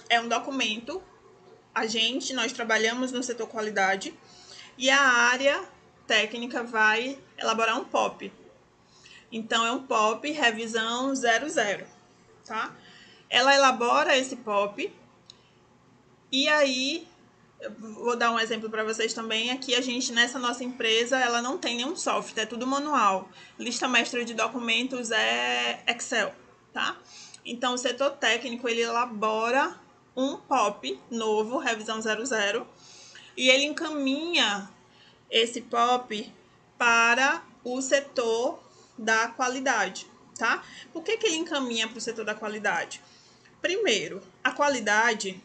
é um documento, nós trabalhamos no setor qualidade e a área técnica vai elaborar um POP. Então, é um POP revisão 00, tá? Ela elabora esse POP e aí, eu vou dar um exemplo para vocês também. Aqui nessa nossa empresa, ela não tem nenhum software, é tudo manual. Lista mestra de documentos é Excel, tá? Então, o setor técnico, ele elabora um POP novo, revisão 00, e ele encaminha esse POP para o setor da qualidade, tá? Por que ele encaminha para o setor da qualidade? Primeiro, a qualidade,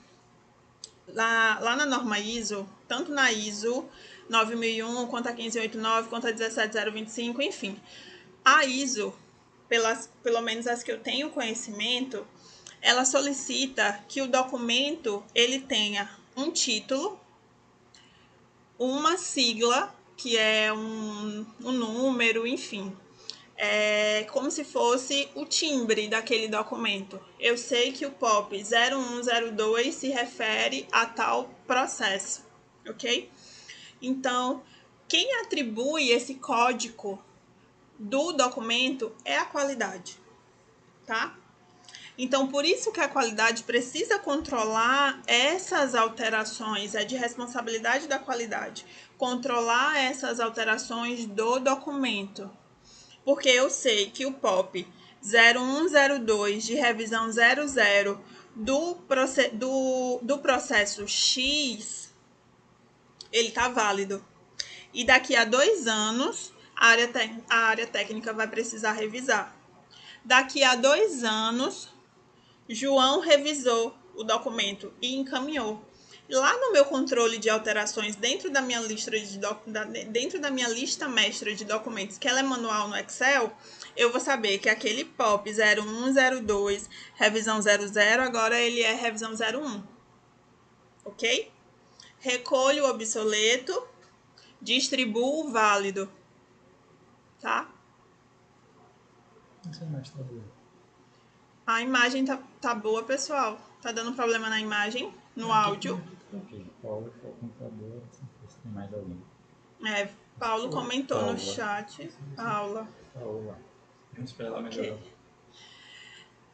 lá na norma ISO, tanto na ISO 9001, quanto a 1589, quanto a 17025, enfim, a ISO, pelo menos as que eu tenho conhecimento, ela solicita que o documento ele tenha um título, uma sigla, que é um número, enfim. É como se fosse o timbre daquele documento. Eu sei que o POP 0102 se refere a tal processo, ok? Então, quem atribui esse código do documento é a qualidade, tá? Então, por isso que a qualidade precisa controlar essas alterações, é de responsabilidade da qualidade, controlar essas alterações do documento. Porque eu sei que o POP 0102 de revisão 00 do processo X, ele está válido. E daqui a 2 anos, a área técnica vai precisar revisar. Daqui a 2 anos, João revisou o documento e encaminhou. Lá no meu controle de alterações dentro da minha lista mestra de documentos, que ela é manual no Excel, eu vou saber que aquele POP 0102 revisão 00 agora ele é revisão 01. Ok? Recolho o obsoleto, distribuo o válido. Tá? Essa imagem tá boa. A imagem tá boa, pessoal. Tá dando problema na imagem, no áudio. Ok, Paulo foi o computador, se tem mais alguém. Paulo comentou Paula. no chat. Paula. Paula. Vamos esperar ela melhorar. Okay.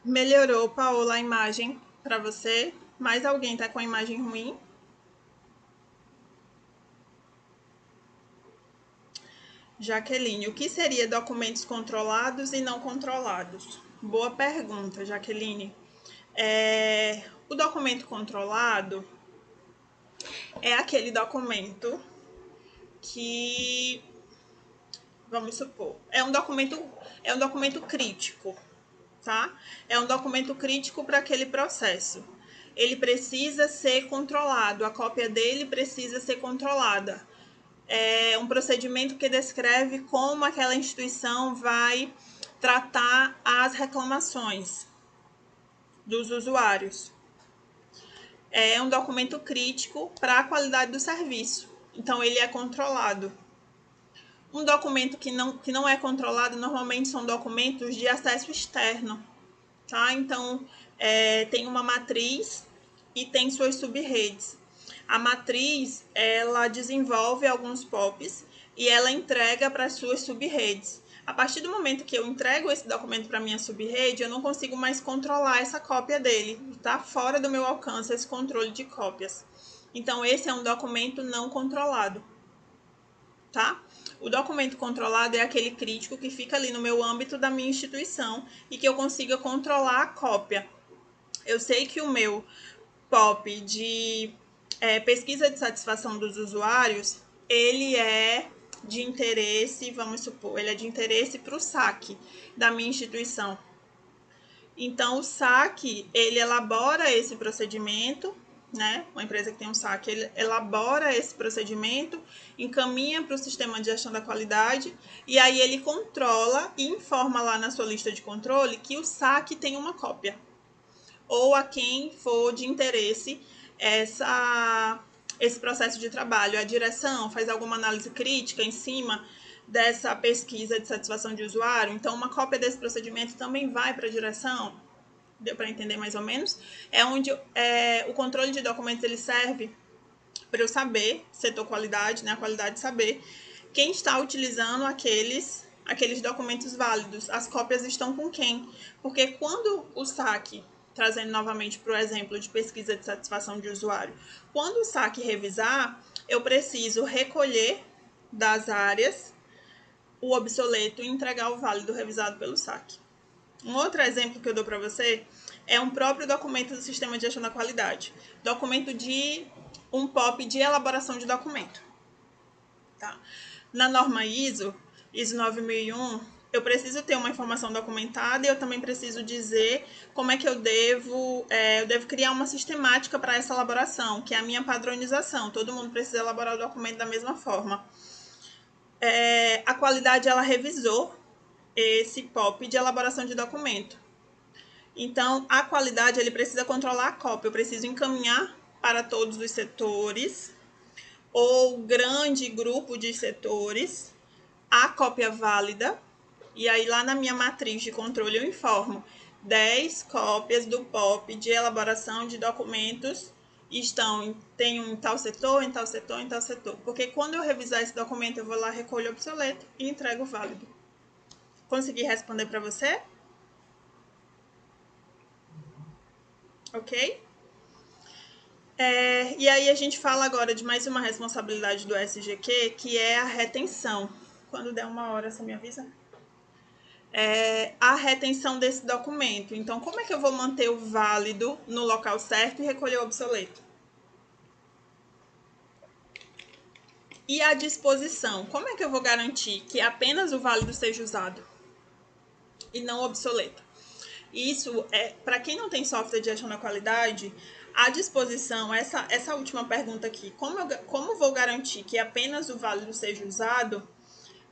Melhorou, Paola, a imagem para você? Mais alguém tá com a imagem ruim? Jaqueline, o que seria documentos controlados e não controlados? Boa pergunta, Jaqueline. O documento controlado é aquele documento que, vamos supor, é um documento crítico, tá? É um documento crítico para aquele processo. Ele precisa ser controlado, a cópia dele precisa ser controlada. É um procedimento que descreve como aquela instituição vai tratar as reclamações dos usuários. É um documento crítico para a qualidade do serviço, então ele é controlado. Um documento que não é controlado normalmente são documentos de acesso externo, tá? Então, tem uma matriz e tem suas sub-redes. A matriz, ela desenvolve alguns POPs e ela entrega para as suas sub-redes. A partir do momento que eu entrego esse documento para minha subrede, eu não consigo mais controlar essa cópia dele. Está fora do meu alcance esse controle de cópias. Então, esse é um documento não controlado, tá? O documento controlado é aquele crítico que fica ali no meu âmbito da minha instituição e que eu consiga controlar a cópia. Eu sei que o meu POP de pesquisa de satisfação dos usuários, ele é de interesse, vamos supor, ele é de interesse para o SAC da minha instituição. Então, o SAC, ele elabora esse procedimento, né? Uma empresa que tem um SAC, ele elabora esse procedimento, encaminha para o sistema de gestão da qualidade e aí ele controla e informa lá na sua lista de controle que o SAC tem uma cópia. Ou a quem for de interesse esse processo de trabalho. A direção faz alguma análise crítica em cima dessa pesquisa de satisfação de usuário, então uma cópia desse procedimento também vai para a direção. Deu para entender mais ou menos? É onde o controle de documentos ele serve para eu saber, setor qualidade, né, a qualidade saber quem está utilizando aqueles documentos válidos, as cópias estão com quem. Porque quando o SAC, trazendo novamente para o exemplo de pesquisa de satisfação de usuário, quando o SAC revisar, eu preciso recolher das áreas o obsoleto e entregar o válido revisado pelo SAC. Um outro exemplo que eu dou para você é um próprio documento do Sistema de Gestão da Qualidade. Documento de um POP de elaboração de documento. Tá? Na norma ISO 9001, eu preciso ter uma informação documentada e eu também preciso dizer como é que eu devo criar uma sistemática para essa elaboração, que é a minha padronização. Todo mundo precisa elaborar o documento da mesma forma. A qualidade, ela revisou esse POP de elaboração de documento. Então, a qualidade, ele precisa controlar a cópia. Eu preciso encaminhar para todos os setores ou grande grupo de setores a cópia válida. E aí, lá na minha matriz de controle, eu informo 10 cópias do POP de elaboração de documentos tem em tal setor, em tal setor, em tal setor. Porque quando eu revisar esse documento, eu vou lá, recolho o obsoleto e entrego o válido. Consegui responder para você? Ok? E aí a gente fala agora de mais uma responsabilidade do SGQ, que é a retenção. Quando der uma hora, você me avisa? A retenção desse documento. Então, como é que eu vou manter o válido no local certo e recolher o obsoleto? E a disposição. Como é que eu vou garantir que apenas o válido seja usado e não obsoleto? Isso para quem não tem software de gestão da qualidade, a disposição, essa última pergunta aqui, como vou garantir que apenas o válido seja usado,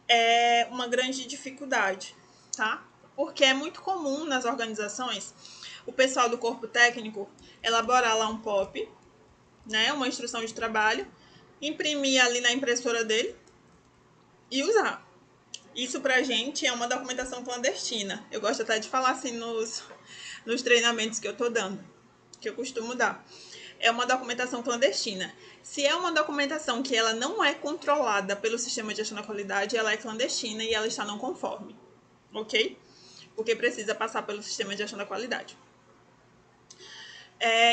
é uma grande dificuldade, tá? Porque é muito comum nas organizações o pessoal do corpo técnico elaborar lá um POP, né, uma instrução de trabalho, imprimir ali na impressora dele e usar. Isso pra gente é uma documentação clandestina. Eu gosto até de falar assim nos treinamentos que eu tô dando, que eu costumo dar. É uma documentação clandestina. Se é uma documentação que ela não é controlada pelo sistema de gestão da qualidade, ela é clandestina e ela está não conforme, ok? Porque precisa passar pelo sistema de gestão da qualidade.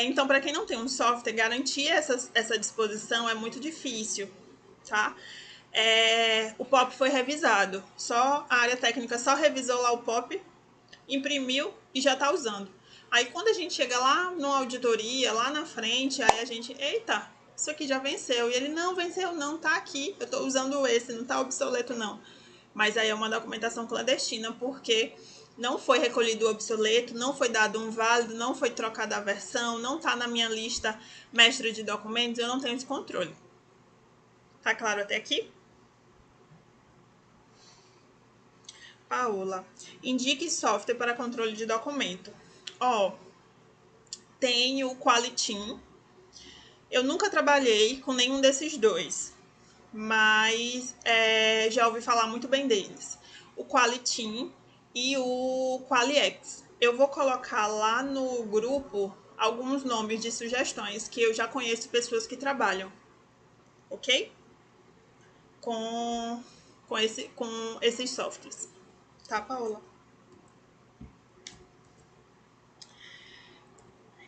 Então, para quem não tem um software, garantir essa disposição é muito difícil, tá? O POP foi revisado, a área técnica só revisou lá o POP, imprimiu e já está usando. Aí quando a gente chega lá numa auditoria, lá na frente, aí a gente, eita, isso aqui já venceu. E ele, não, venceu não, tá aqui, eu estou usando esse, não está obsoleto não. Mas aí é uma documentação clandestina, porque não foi recolhido o obsoleto, não foi dado um válido, não foi trocada a versão, não está na minha lista mestre de documentos, eu não tenho esse controle. Tá claro até aqui? Paola, indique software para controle de documento. Tenho o Qualitim. Eu nunca trabalhei com nenhum desses dois, mas já ouvi falar muito bem deles. O Qualitim e o Qualiex. Eu vou colocar lá no grupo alguns nomes de sugestões que eu já conheço pessoas que trabalham, ok? Com esses softwares. tá, Paola?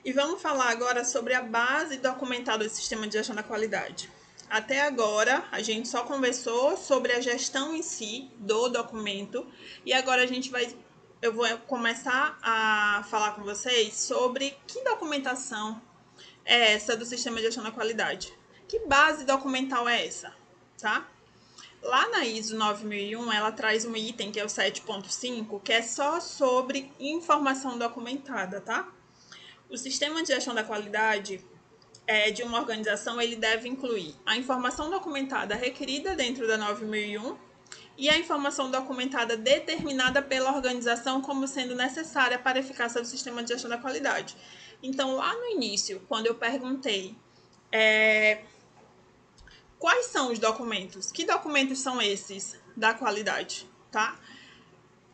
E vamos falar agora sobre a base documentada do sistema de gestão da qualidade. Até agora, a gente só conversou sobre a gestão em si do documento e agora eu vou começar a falar com vocês sobre que documentação é essa do sistema de gestão da qualidade. Que base documental é essa, tá? Lá na ISO 9001, ela traz um item que é o 7.5, que é só sobre informação documentada, tá? O sistema de gestão da qualidade de uma organização, ele deve incluir a informação documentada requerida dentro da 9001 e a informação documentada determinada pela organização como sendo necessária para a eficácia do sistema de gestão da qualidade. Então, lá no início, quando eu perguntei quais são os documentos, que documentos são esses da qualidade, tá?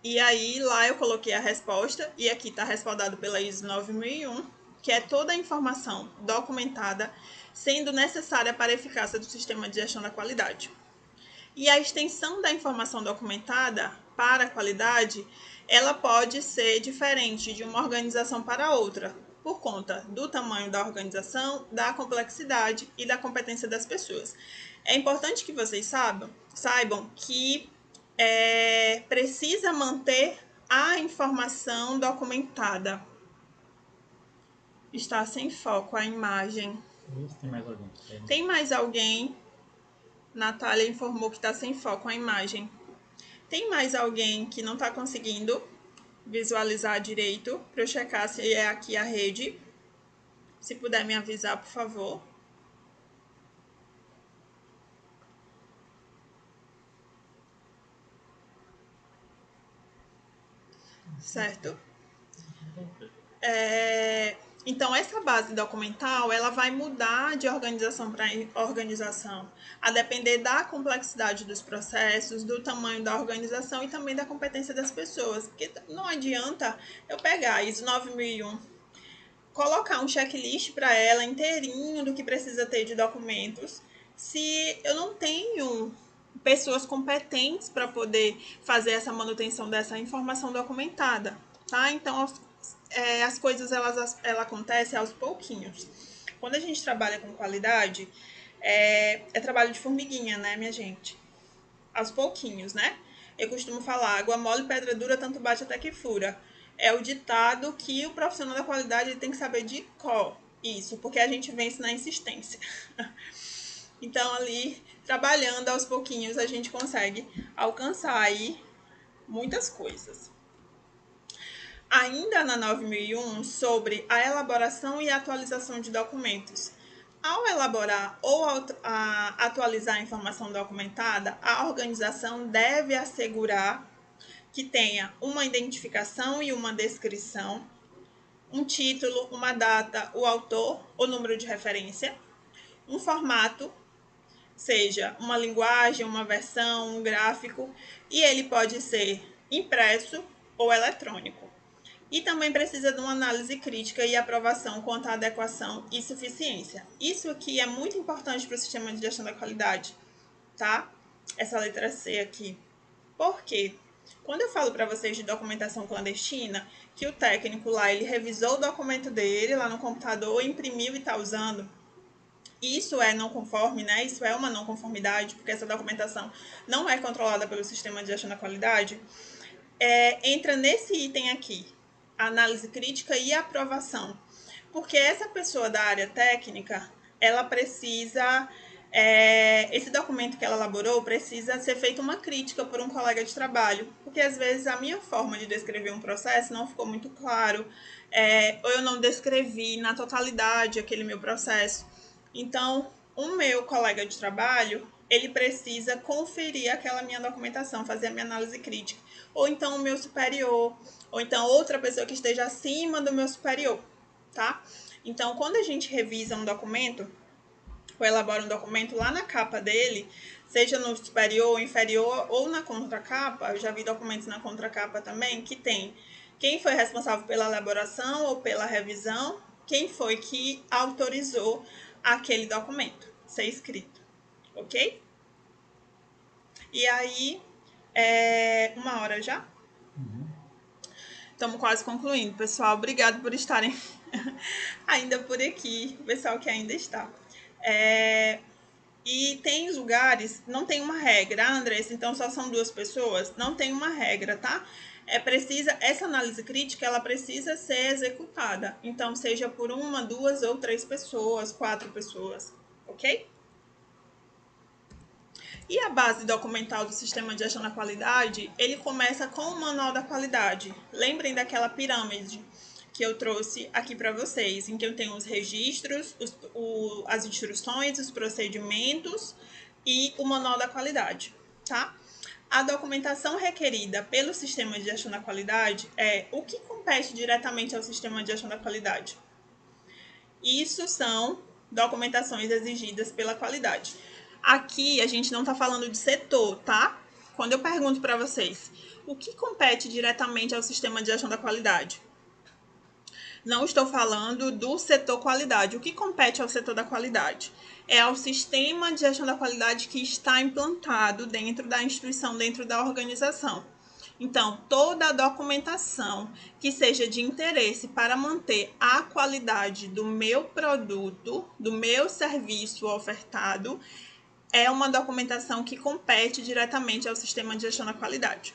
E aí, lá eu coloquei a resposta, e aqui está respaldado pela ISO 9001, que é toda a informação documentada sendo necessária para a eficácia do sistema de gestão da qualidade. E a extensão da informação documentada para a qualidade, ela pode ser diferente de uma organização para outra, por conta do tamanho da organização, da complexidade e da competência das pessoas. É importante que vocês saibam que precisa manter a informação documentada. Está sem foco a imagem. Isso, tem mais alguém? Tem mais alguém? Natália informou que está sem foco a imagem. Tem mais alguém que não está conseguindo visualizar direito para eu checar se é aqui a rede? Se puder me avisar, por favor. Certo? Então, essa base documental, ela vai mudar de organização para organização, a depender da complexidade dos processos, do tamanho da organização e também da competência das pessoas. Porque não adianta eu pegar a ISO 9001, colocar um checklist para ela inteirinho do que precisa ter de documentos, se eu não tenho pessoas competentes para poder fazer essa manutenção dessa informação documentada, tá? Então, as coisas elas acontecem aos pouquinhos. Quando a gente trabalha com qualidade, é trabalho de formiguinha, né, minha gente? Aos pouquinhos, né? Eu costumo falar, água mole, pedra dura, tanto bate até que fura. É o ditado que o profissional da qualidade tem que saber de cor. Isso, porque a gente vence na insistência. Então, ali, trabalhando aos pouquinhos, a gente consegue alcançar aí muitas coisas. Ainda na 9001, sobre a elaboração e atualização de documentos. Ao elaborar ou atualizar a informação documentada, a organização deve assegurar que tenha uma identificação e uma descrição, um título, uma data, o autor, o número de referência, um formato, seja uma linguagem, uma versão, um gráfico, e ele pode ser impresso ou eletrônico. E também precisa de uma análise crítica e aprovação quanto à adequação e suficiência. Isso aqui é muito importante para o sistema de gestão da qualidade, tá? Essa letra C aqui. Por quê? Quando eu falo para vocês de documentação clandestina, que o técnico lá, ele revisou o documento dele lá no computador, imprimiu e está usando, isso é não conforme, né? Isso é uma não conformidade, porque essa documentação não é controlada pelo sistema de gestão da qualidade. Entra nesse item aqui, análise crítica e aprovação, porque essa pessoa da área técnica, ela precisa, esse documento que ela elaborou precisa ser feita uma crítica por um colega de trabalho, porque às vezes a minha forma de descrever um processo não ficou muito claro, ou eu não descrevi na totalidade aquele meu processo. Então, o meu colega de trabalho, ele precisa conferir aquela minha documentação, fazer a minha análise crítica. Ou então o meu superior, ou então outra pessoa que esteja acima do meu superior, tá? Então, quando a gente revisa um documento, ou elabora um documento, lá na capa dele, seja no superior, inferior ou na contracapa, eu já vi documentos na contracapa também, que tem quem foi responsável pela elaboração ou pela revisão, quem foi que autorizou aquele documento ser escrito, ok? E aí, 1 hora já? Estamos quase concluindo, pessoal. Obrigado por estarem ainda por aqui, o pessoal que ainda está. E tem lugares, não tem uma regra, Andressa, então só são 2 pessoas? Não tem uma regra, tá? Essa análise crítica, ela precisa ser executada. Então, seja por 1, 2 ou 3 pessoas, 4 pessoas, ok? E a base documental do sistema de gestão da qualidade, ele começa com o manual da qualidade. Lembrem daquela pirâmide que eu trouxe aqui para vocês, em que eu tenho os registros, as instruções, os procedimentos e o manual da qualidade, tá? A documentação requerida pelo sistema de gestão da qualidade é o que compete diretamente ao sistema de gestão da qualidade. Isso são documentações exigidas pela qualidade. Aqui a gente não está falando de setor, tá? Quando eu pergunto para vocês, o que compete diretamente ao sistema de gestão da qualidade? Não estou falando do setor qualidade. O que compete ao setor da qualidade? É ao sistema de gestão da qualidade que está implantado dentro da instituição, dentro da organização. Então, toda a documentação que seja de interesse para manter a qualidade do meu produto, do meu serviço ofertado, é uma documentação que compete diretamente ao sistema de gestão da qualidade,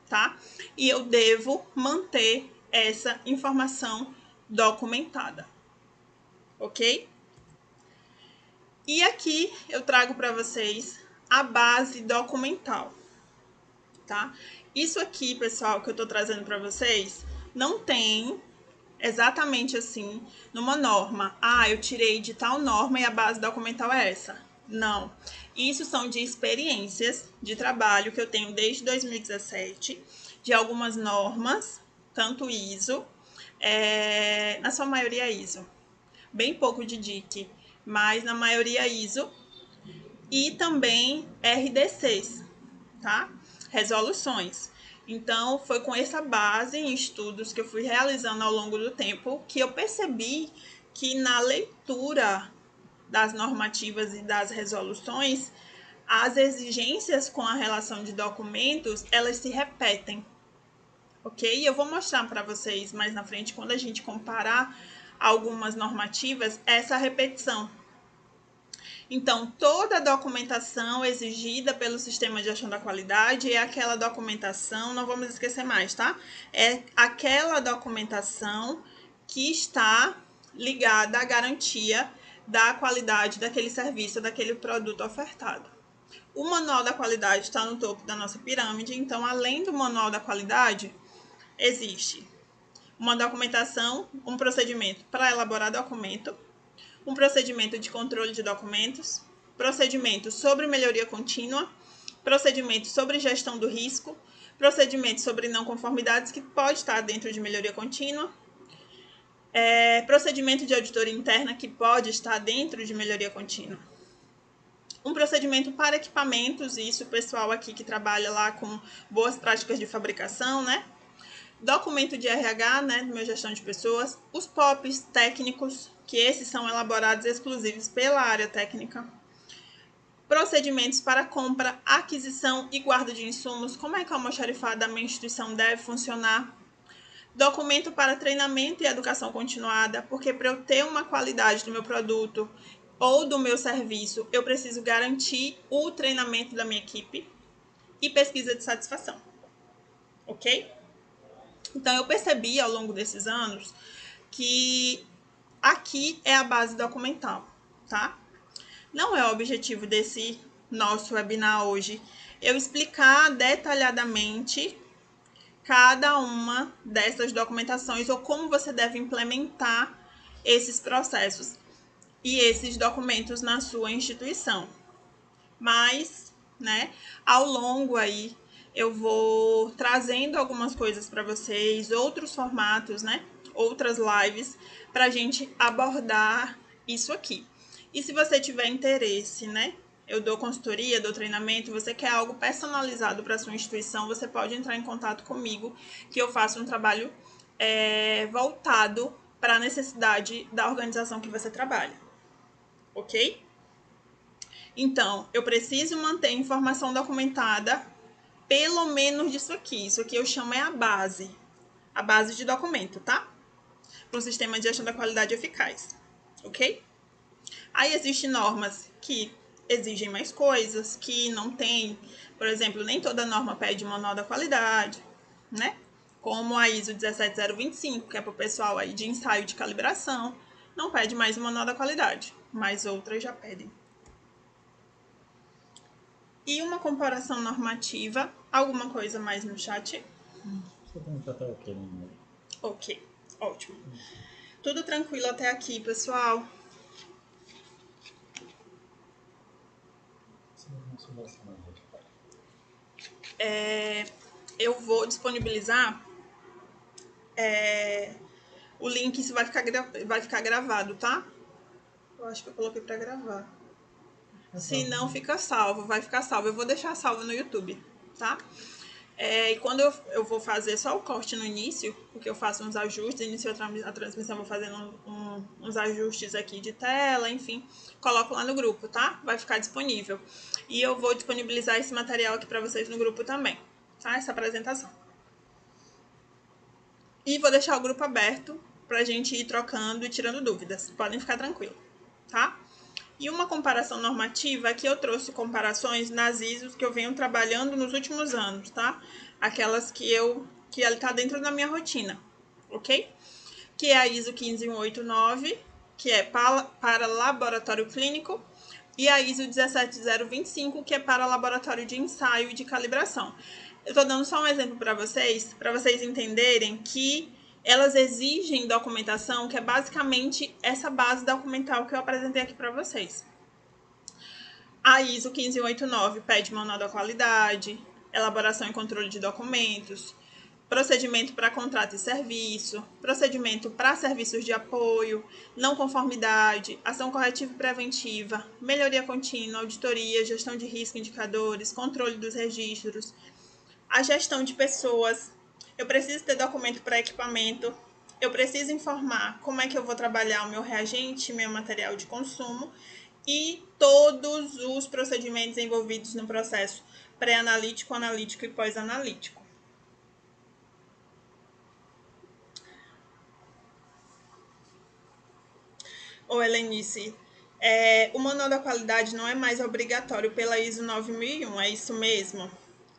tá? E eu devo manter essa informação documentada, ok? E aqui eu trago para vocês a base documental, tá? Isso aqui, pessoal, que eu tô trazendo para vocês, não tem exatamente assim numa norma. Ah, eu tirei de tal norma e a base documental é essa. Não. Isso são de experiências de trabalho que eu tenho desde 2017, de algumas normas, tanto ISO, na sua maioria ISO, bem pouco de DIC, mas na maioria ISO, e também RDCs, tá? Resoluções. Então, foi com essa base em estudos que eu fui realizando ao longo do tempo que eu percebi que na leitura das normativas e das resoluções, as exigências com a relação de documentos, elas se repetem, ok? Eu vou mostrar para vocês mais na frente, quando a gente comparar algumas normativas, essa repetição. Então, toda a documentação exigida pelo sistema de gestão da qualidade é aquela documentação, não vamos esquecer mais, tá? É aquela documentação que está ligada à garantia da qualidade daquele serviço, daquele produto ofertado. O manual da qualidade está no topo da nossa pirâmide, então, além do manual da qualidade, existe uma documentação, um procedimento para elaborar documento, um procedimento de controle de documentos, procedimento sobre melhoria contínua, procedimento sobre gestão do risco, procedimento sobre não conformidades, que pode estar dentro de melhoria contínua, procedimento de auditoria interna, que pode estar dentro de melhoria contínua. Um procedimento para equipamentos, isso o pessoal aqui que trabalha lá com boas práticas de fabricação, né? Documento de RH, né, do meu gestão de pessoas, os POPs técnicos, que esses são elaborados exclusivos pela área técnica, procedimentos para compra, aquisição e guarda de insumos, como é que a almoxarifado da minha instituição deve funcionar, documento para treinamento e educação continuada, porque para eu ter uma qualidade do meu produto ou do meu serviço, eu preciso garantir o treinamento da minha equipe, e pesquisa de satisfação, ok? Então, eu percebi ao longo desses anos que aqui é a base documental, tá? Não é o objetivo desse nosso webinar hoje eu explicar detalhadamente cada uma dessas documentações ou como você deve implementar esses processos e esses documentos na sua instituição. Mas, né, ao longo aí eu vou trazendo algumas coisas para vocês, outros formatos, né? Outras lives para a gente abordar isso aqui. E se você tiver interesse, né? Eu dou consultoria, dou treinamento, você quer algo personalizado para sua instituição, você pode entrar em contato comigo, que eu faço um trabalho voltado para a necessidade da organização que você trabalha, ok? Então, eu preciso manter informação documentada pelo menos disso aqui. Isso aqui eu chamo a base de documento, tá? Para um sistema de gestão da qualidade eficaz, ok? Aí existem normas que exigem mais coisas, que não tem, por exemplo, nem toda norma pede manual da qualidade, né? Como a ISO 17025, que é para o pessoal aí de ensaio de calibração, não pede mais o manual da qualidade, mas outras já pedem. E uma comparação normativa, alguma coisa mais no chat? Você tem que estar ok, né? Ok, ótimo. Tudo tranquilo até aqui, pessoal? Eu vou disponibilizar o link, isso vai ficar gravado, tá? Eu acho que eu coloquei pra gravar. Se não, fica salvo, vai ficar salvo. Eu vou deixar salvo no YouTube, tá? E quando eu vou fazer só o corte no início, porque eu faço uns ajustes, inicio a transmissão, vou fazendo uns ajustes aqui de tela, enfim, coloco lá no grupo, tá? Vai ficar disponível. E eu vou disponibilizar esse material aqui para vocês no grupo também, tá? Essa apresentação. E vou deixar o grupo aberto pra gente ir trocando e tirando dúvidas. Podem ficar tranquilos, tá? E uma comparação normativa, aqui eu trouxe comparações nas ISOs que eu venho trabalhando nos últimos anos, tá? Aquelas que ela tá dentro da minha rotina, ok? Que é a ISO 15189, que é para laboratório clínico, e a ISO 17025, que é para laboratório de ensaio e de calibração. Eu estou dando só um exemplo para vocês entenderem que elas exigem documentação, que é basicamente essa base documental que eu apresentei aqui para vocês. A ISO 15189 pede manual da qualidade, elaboração e controle de documentos, procedimento para contrato e serviço, procedimento para serviços de apoio, não conformidade, ação corretiva e preventiva, melhoria contínua, auditoria, gestão de risco, indicadores, controle dos registros, a gestão de pessoas. Eu preciso ter documento para equipamento, eu preciso informar como é que eu vou trabalhar o meu reagente, meu material de consumo e todos os procedimentos envolvidos no processo pré-analítico, analítico e pós-analítico. Ô, Helenice, o manual da qualidade não é mais obrigatório pela ISO 9001, é isso mesmo?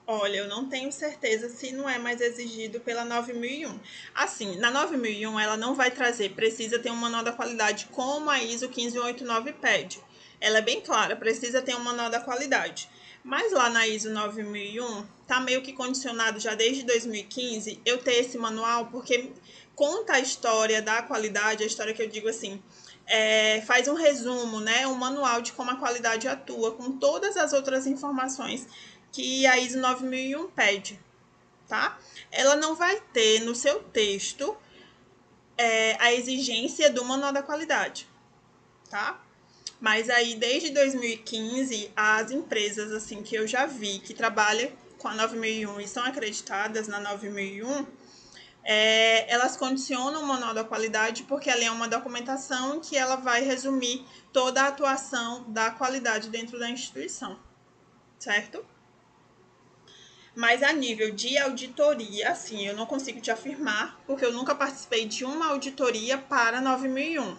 Olha, eu não tenho certeza se não é mais exigido pela 9001. Assim, na 9001 ela não vai trazer, precisa ter um manual da qualidade como a ISO 15189 pede. Ela é bem clara, precisa ter um manual da qualidade. Mas lá na ISO 9001, tá meio que condicionado já desde 2015 eu ter esse manual, porque conta a história da qualidade, a história que eu digo assim, faz um resumo, né, um manual de como a qualidade atua, com todas as outras informações que a ISO 9001 pede, tá? Ela não vai ter no seu texto a exigência do manual da qualidade, tá? Mas aí, desde 2015, as empresas assim que eu já vi que trabalham com a 9001 e são acreditadas na 9001, elas condicionam o manual da qualidade porque ela é uma documentação que ela vai resumir toda a atuação da qualidade dentro da instituição, certo? Mas a nível de auditoria, assim, eu não consigo te afirmar, porque eu nunca participei de uma auditoria para 9001,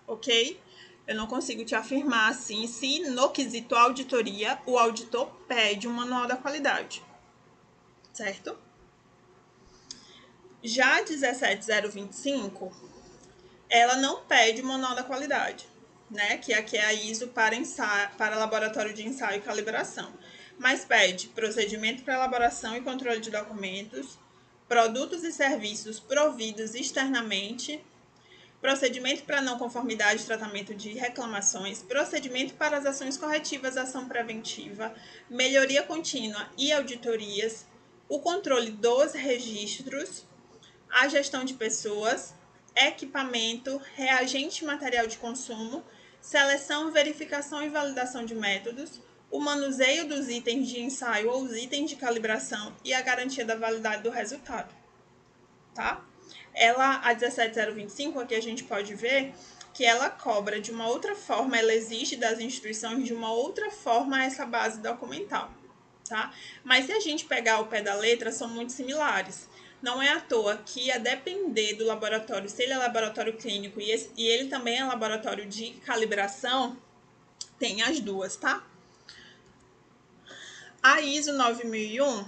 ok? Eu não consigo te afirmar, assim, se no quesito auditoria, o auditor pede um manual da qualidade, certo? Já a 17025, ela não pede o manual da qualidade, né? Que aqui é a ISO para laboratório de ensaio e calibração. Mas pede procedimento para elaboração e controle de documentos, produtos e serviços providos externamente, procedimento para não conformidade e tratamento de reclamações, procedimento para as ações corretivas, ação preventiva, melhoria contínua e auditorias, o controle dos registros, a gestão de pessoas, equipamento, reagente e material de consumo, seleção, verificação e validação de métodos, o manuseio dos itens de ensaio ou os itens de calibração e a garantia da validade do resultado, tá? A 17025, aqui a gente pode ver que ela cobra de uma outra forma, ela exige das instituições de uma outra forma essa base documental, tá? Mas se a gente pegar ao pé da letra, são muito similares. Não é à toa que, a depender do laboratório, se ele é laboratório clínico e ele também é laboratório de calibração, tem as duas, tá? A ISO 9001,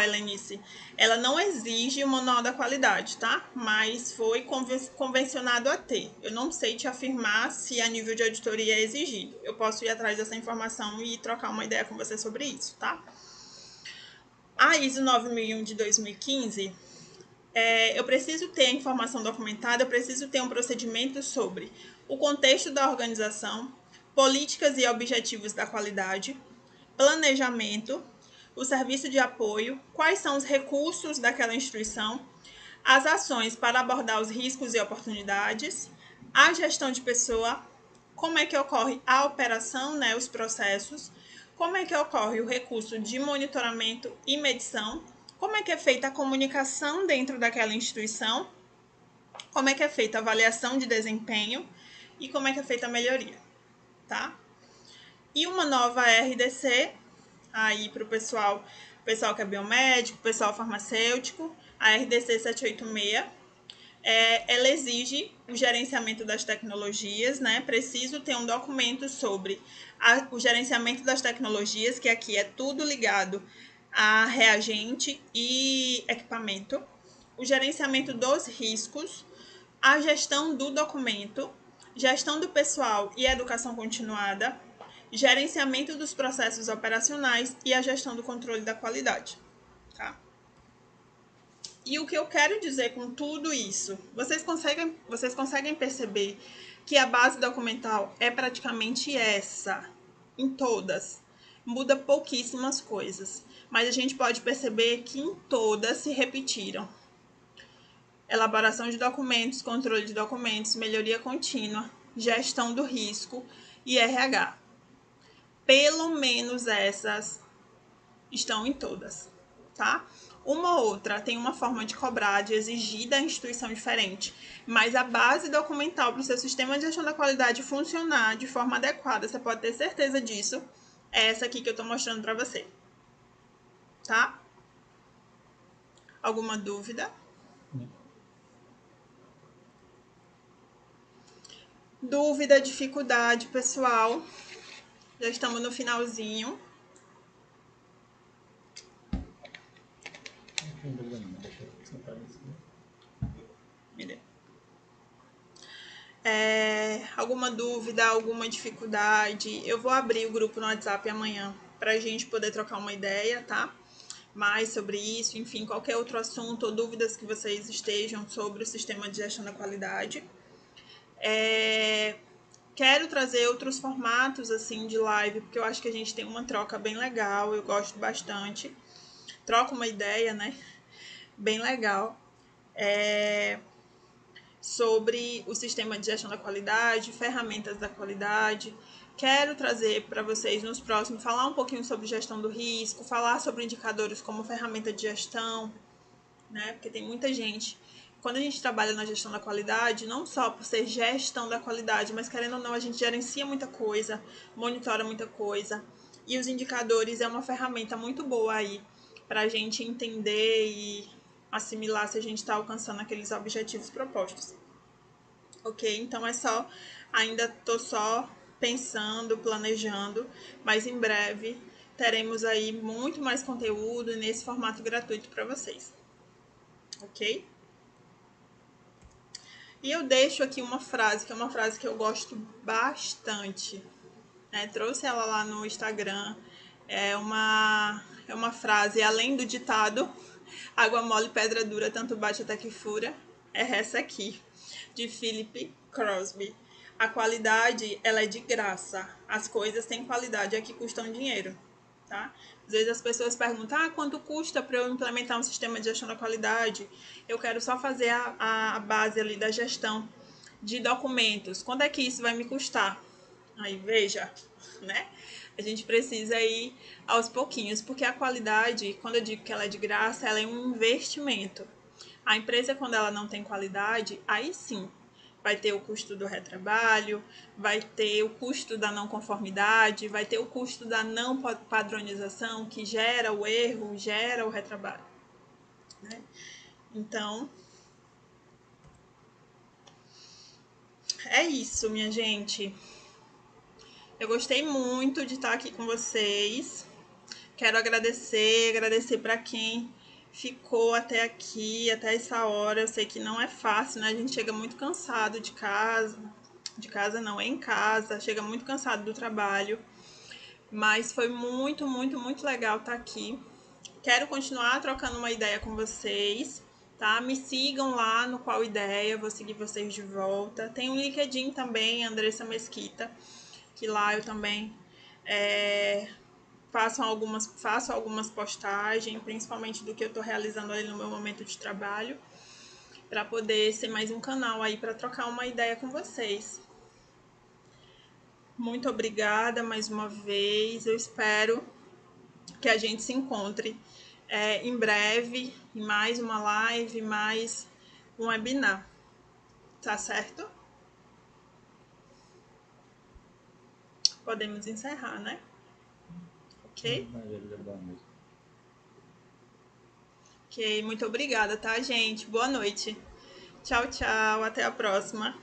Helenice, ela não exige o manual da qualidade, tá? Mas foi convencionado a ter. Eu não sei te afirmar se a nível de auditoria é exigido. Eu posso ir atrás dessa informação e trocar uma ideia com você sobre isso, tá? A ISO 9001 de 2015, eu preciso ter a informação documentada, eu preciso ter um procedimento sobre o contexto da organização, políticas e objetivos da qualidade, planejamento, o serviço de apoio, quais são os recursos daquela instituição, as ações para abordar os riscos e oportunidades, a gestão de pessoa, como é que ocorre a operação, né, os processos, como é que ocorre o recurso de monitoramento e medição, como é que é feita a comunicação dentro daquela instituição, como é que é feita a avaliação de desempenho e como é que é feita a melhoria, tá? E uma nova RDC aí para o pessoal que é biomédico, pessoal farmacêutico, a RDC 786, ela exige o gerenciamento das tecnologias, né? Preciso ter um documento sobre o gerenciamento das tecnologias, que aqui é tudo ligado a reagente e equipamento, o gerenciamento dos riscos, a gestão do documento, gestão do pessoal e educação continuada, gerenciamento dos processos operacionais e a gestão do controle da qualidade. Tá? E o que eu quero dizer com tudo isso, vocês conseguem perceber que a base documental é praticamente essa, em todas. Muda pouquíssimas coisas, mas a gente pode perceber que em todas se repetiram. Elaboração de documentos, controle de documentos, melhoria contínua, gestão do risco e RH. Pelo menos essas estão em todas, tá? Uma ou outra tem uma forma de cobrar, de exigir da instituição diferente, mas a base documental para o seu sistema de gestão da qualidade funcionar de forma adequada, você pode ter certeza disso, é essa aqui que eu estou mostrando para você, tá? Alguma dúvida? Dúvida, dificuldade, pessoal? Já estamos no finalzinho. Não tem dúvida nenhuma, deixa eu sentar nisso. Alguma dúvida, alguma dificuldade? Eu vou abrir o grupo no WhatsApp amanhã para a gente poder trocar uma ideia, tá? Mais sobre isso, enfim, qualquer outro assunto ou dúvidas que vocês estejam sobre o sistema de gestão da qualidade. Quero trazer outros formatos assim de live, porque eu acho que a gente tem uma troca bem legal, eu gosto bastante. Troca uma ideia, né? Bem legal. Sobre o sistema de gestão da qualidade, ferramentas da qualidade. Quero trazer para vocês nos próximos, falar um pouquinho sobre gestão do risco, falar sobre indicadores como ferramenta de gestão, né? Porque tem muita gente. Quando a gente trabalha na gestão da qualidade, não só por ser gestão da qualidade, mas querendo ou não, a gente gerencia muita coisa, monitora muita coisa. E os indicadores é uma ferramenta muito boa aí para a gente entender e assimilar se a gente está alcançando aqueles objetivos propostos. Ok? Então é só, ainda estou só pensando, planejando, mas em breve teremos aí muito mais conteúdo nesse formato gratuito para vocês. Ok? E eu deixo aqui uma frase, que é uma frase que eu gosto bastante. Trouxe ela lá no Instagram. É uma frase, além do ditado, água mole, pedra dura, tanto bate até que fura. É essa aqui, de Philip Crosby. A qualidade, ela é de graça. As coisas têm qualidade, é que custam dinheiro. Tá? Às vezes as pessoas perguntam, quanto custa para eu implementar um sistema de gestão da qualidade? Eu quero só fazer a base ali da gestão de documentos. Quanto é que isso vai me custar? Aí, veja, né? A gente precisa ir aos pouquinhos, porque a qualidade, quando eu digo que ela é de graça, ela é um investimento. A empresa, quando ela não tem qualidade, aí sim, vai ter o custo do retrabalho, vai ter o custo da não conformidade, vai ter o custo da não padronização, que gera o erro, gera o retrabalho, né? Então, é isso, minha gente. Eu gostei muito de estar aqui com vocês. Quero agradecer para quem ficou até aqui, até essa hora. Eu sei que não é fácil, né? A gente chega muito cansado de casa não, em casa, chega muito cansado do trabalho, mas foi muito, muito, muito legal estar aqui. Quero continuar trocando uma ideia com vocês, tá? Me sigam lá no Qual Ideia, vou seguir vocês de volta. Tem um LinkedIn também, Andressa Mesquita, que lá eu também faço algumas postagens, principalmente do que eu estou realizando ali no meu momento de trabalho, para poder ser mais um canal aí para trocar uma ideia com vocês. Muito obrigada mais uma vez. Eu espero que a gente se encontre em breve, em mais uma live, mais um webinar. Tá certo? Podemos encerrar, né? Ok? Ok, muito obrigada, tá, gente? Boa noite. Tchau, tchau. Até a próxima.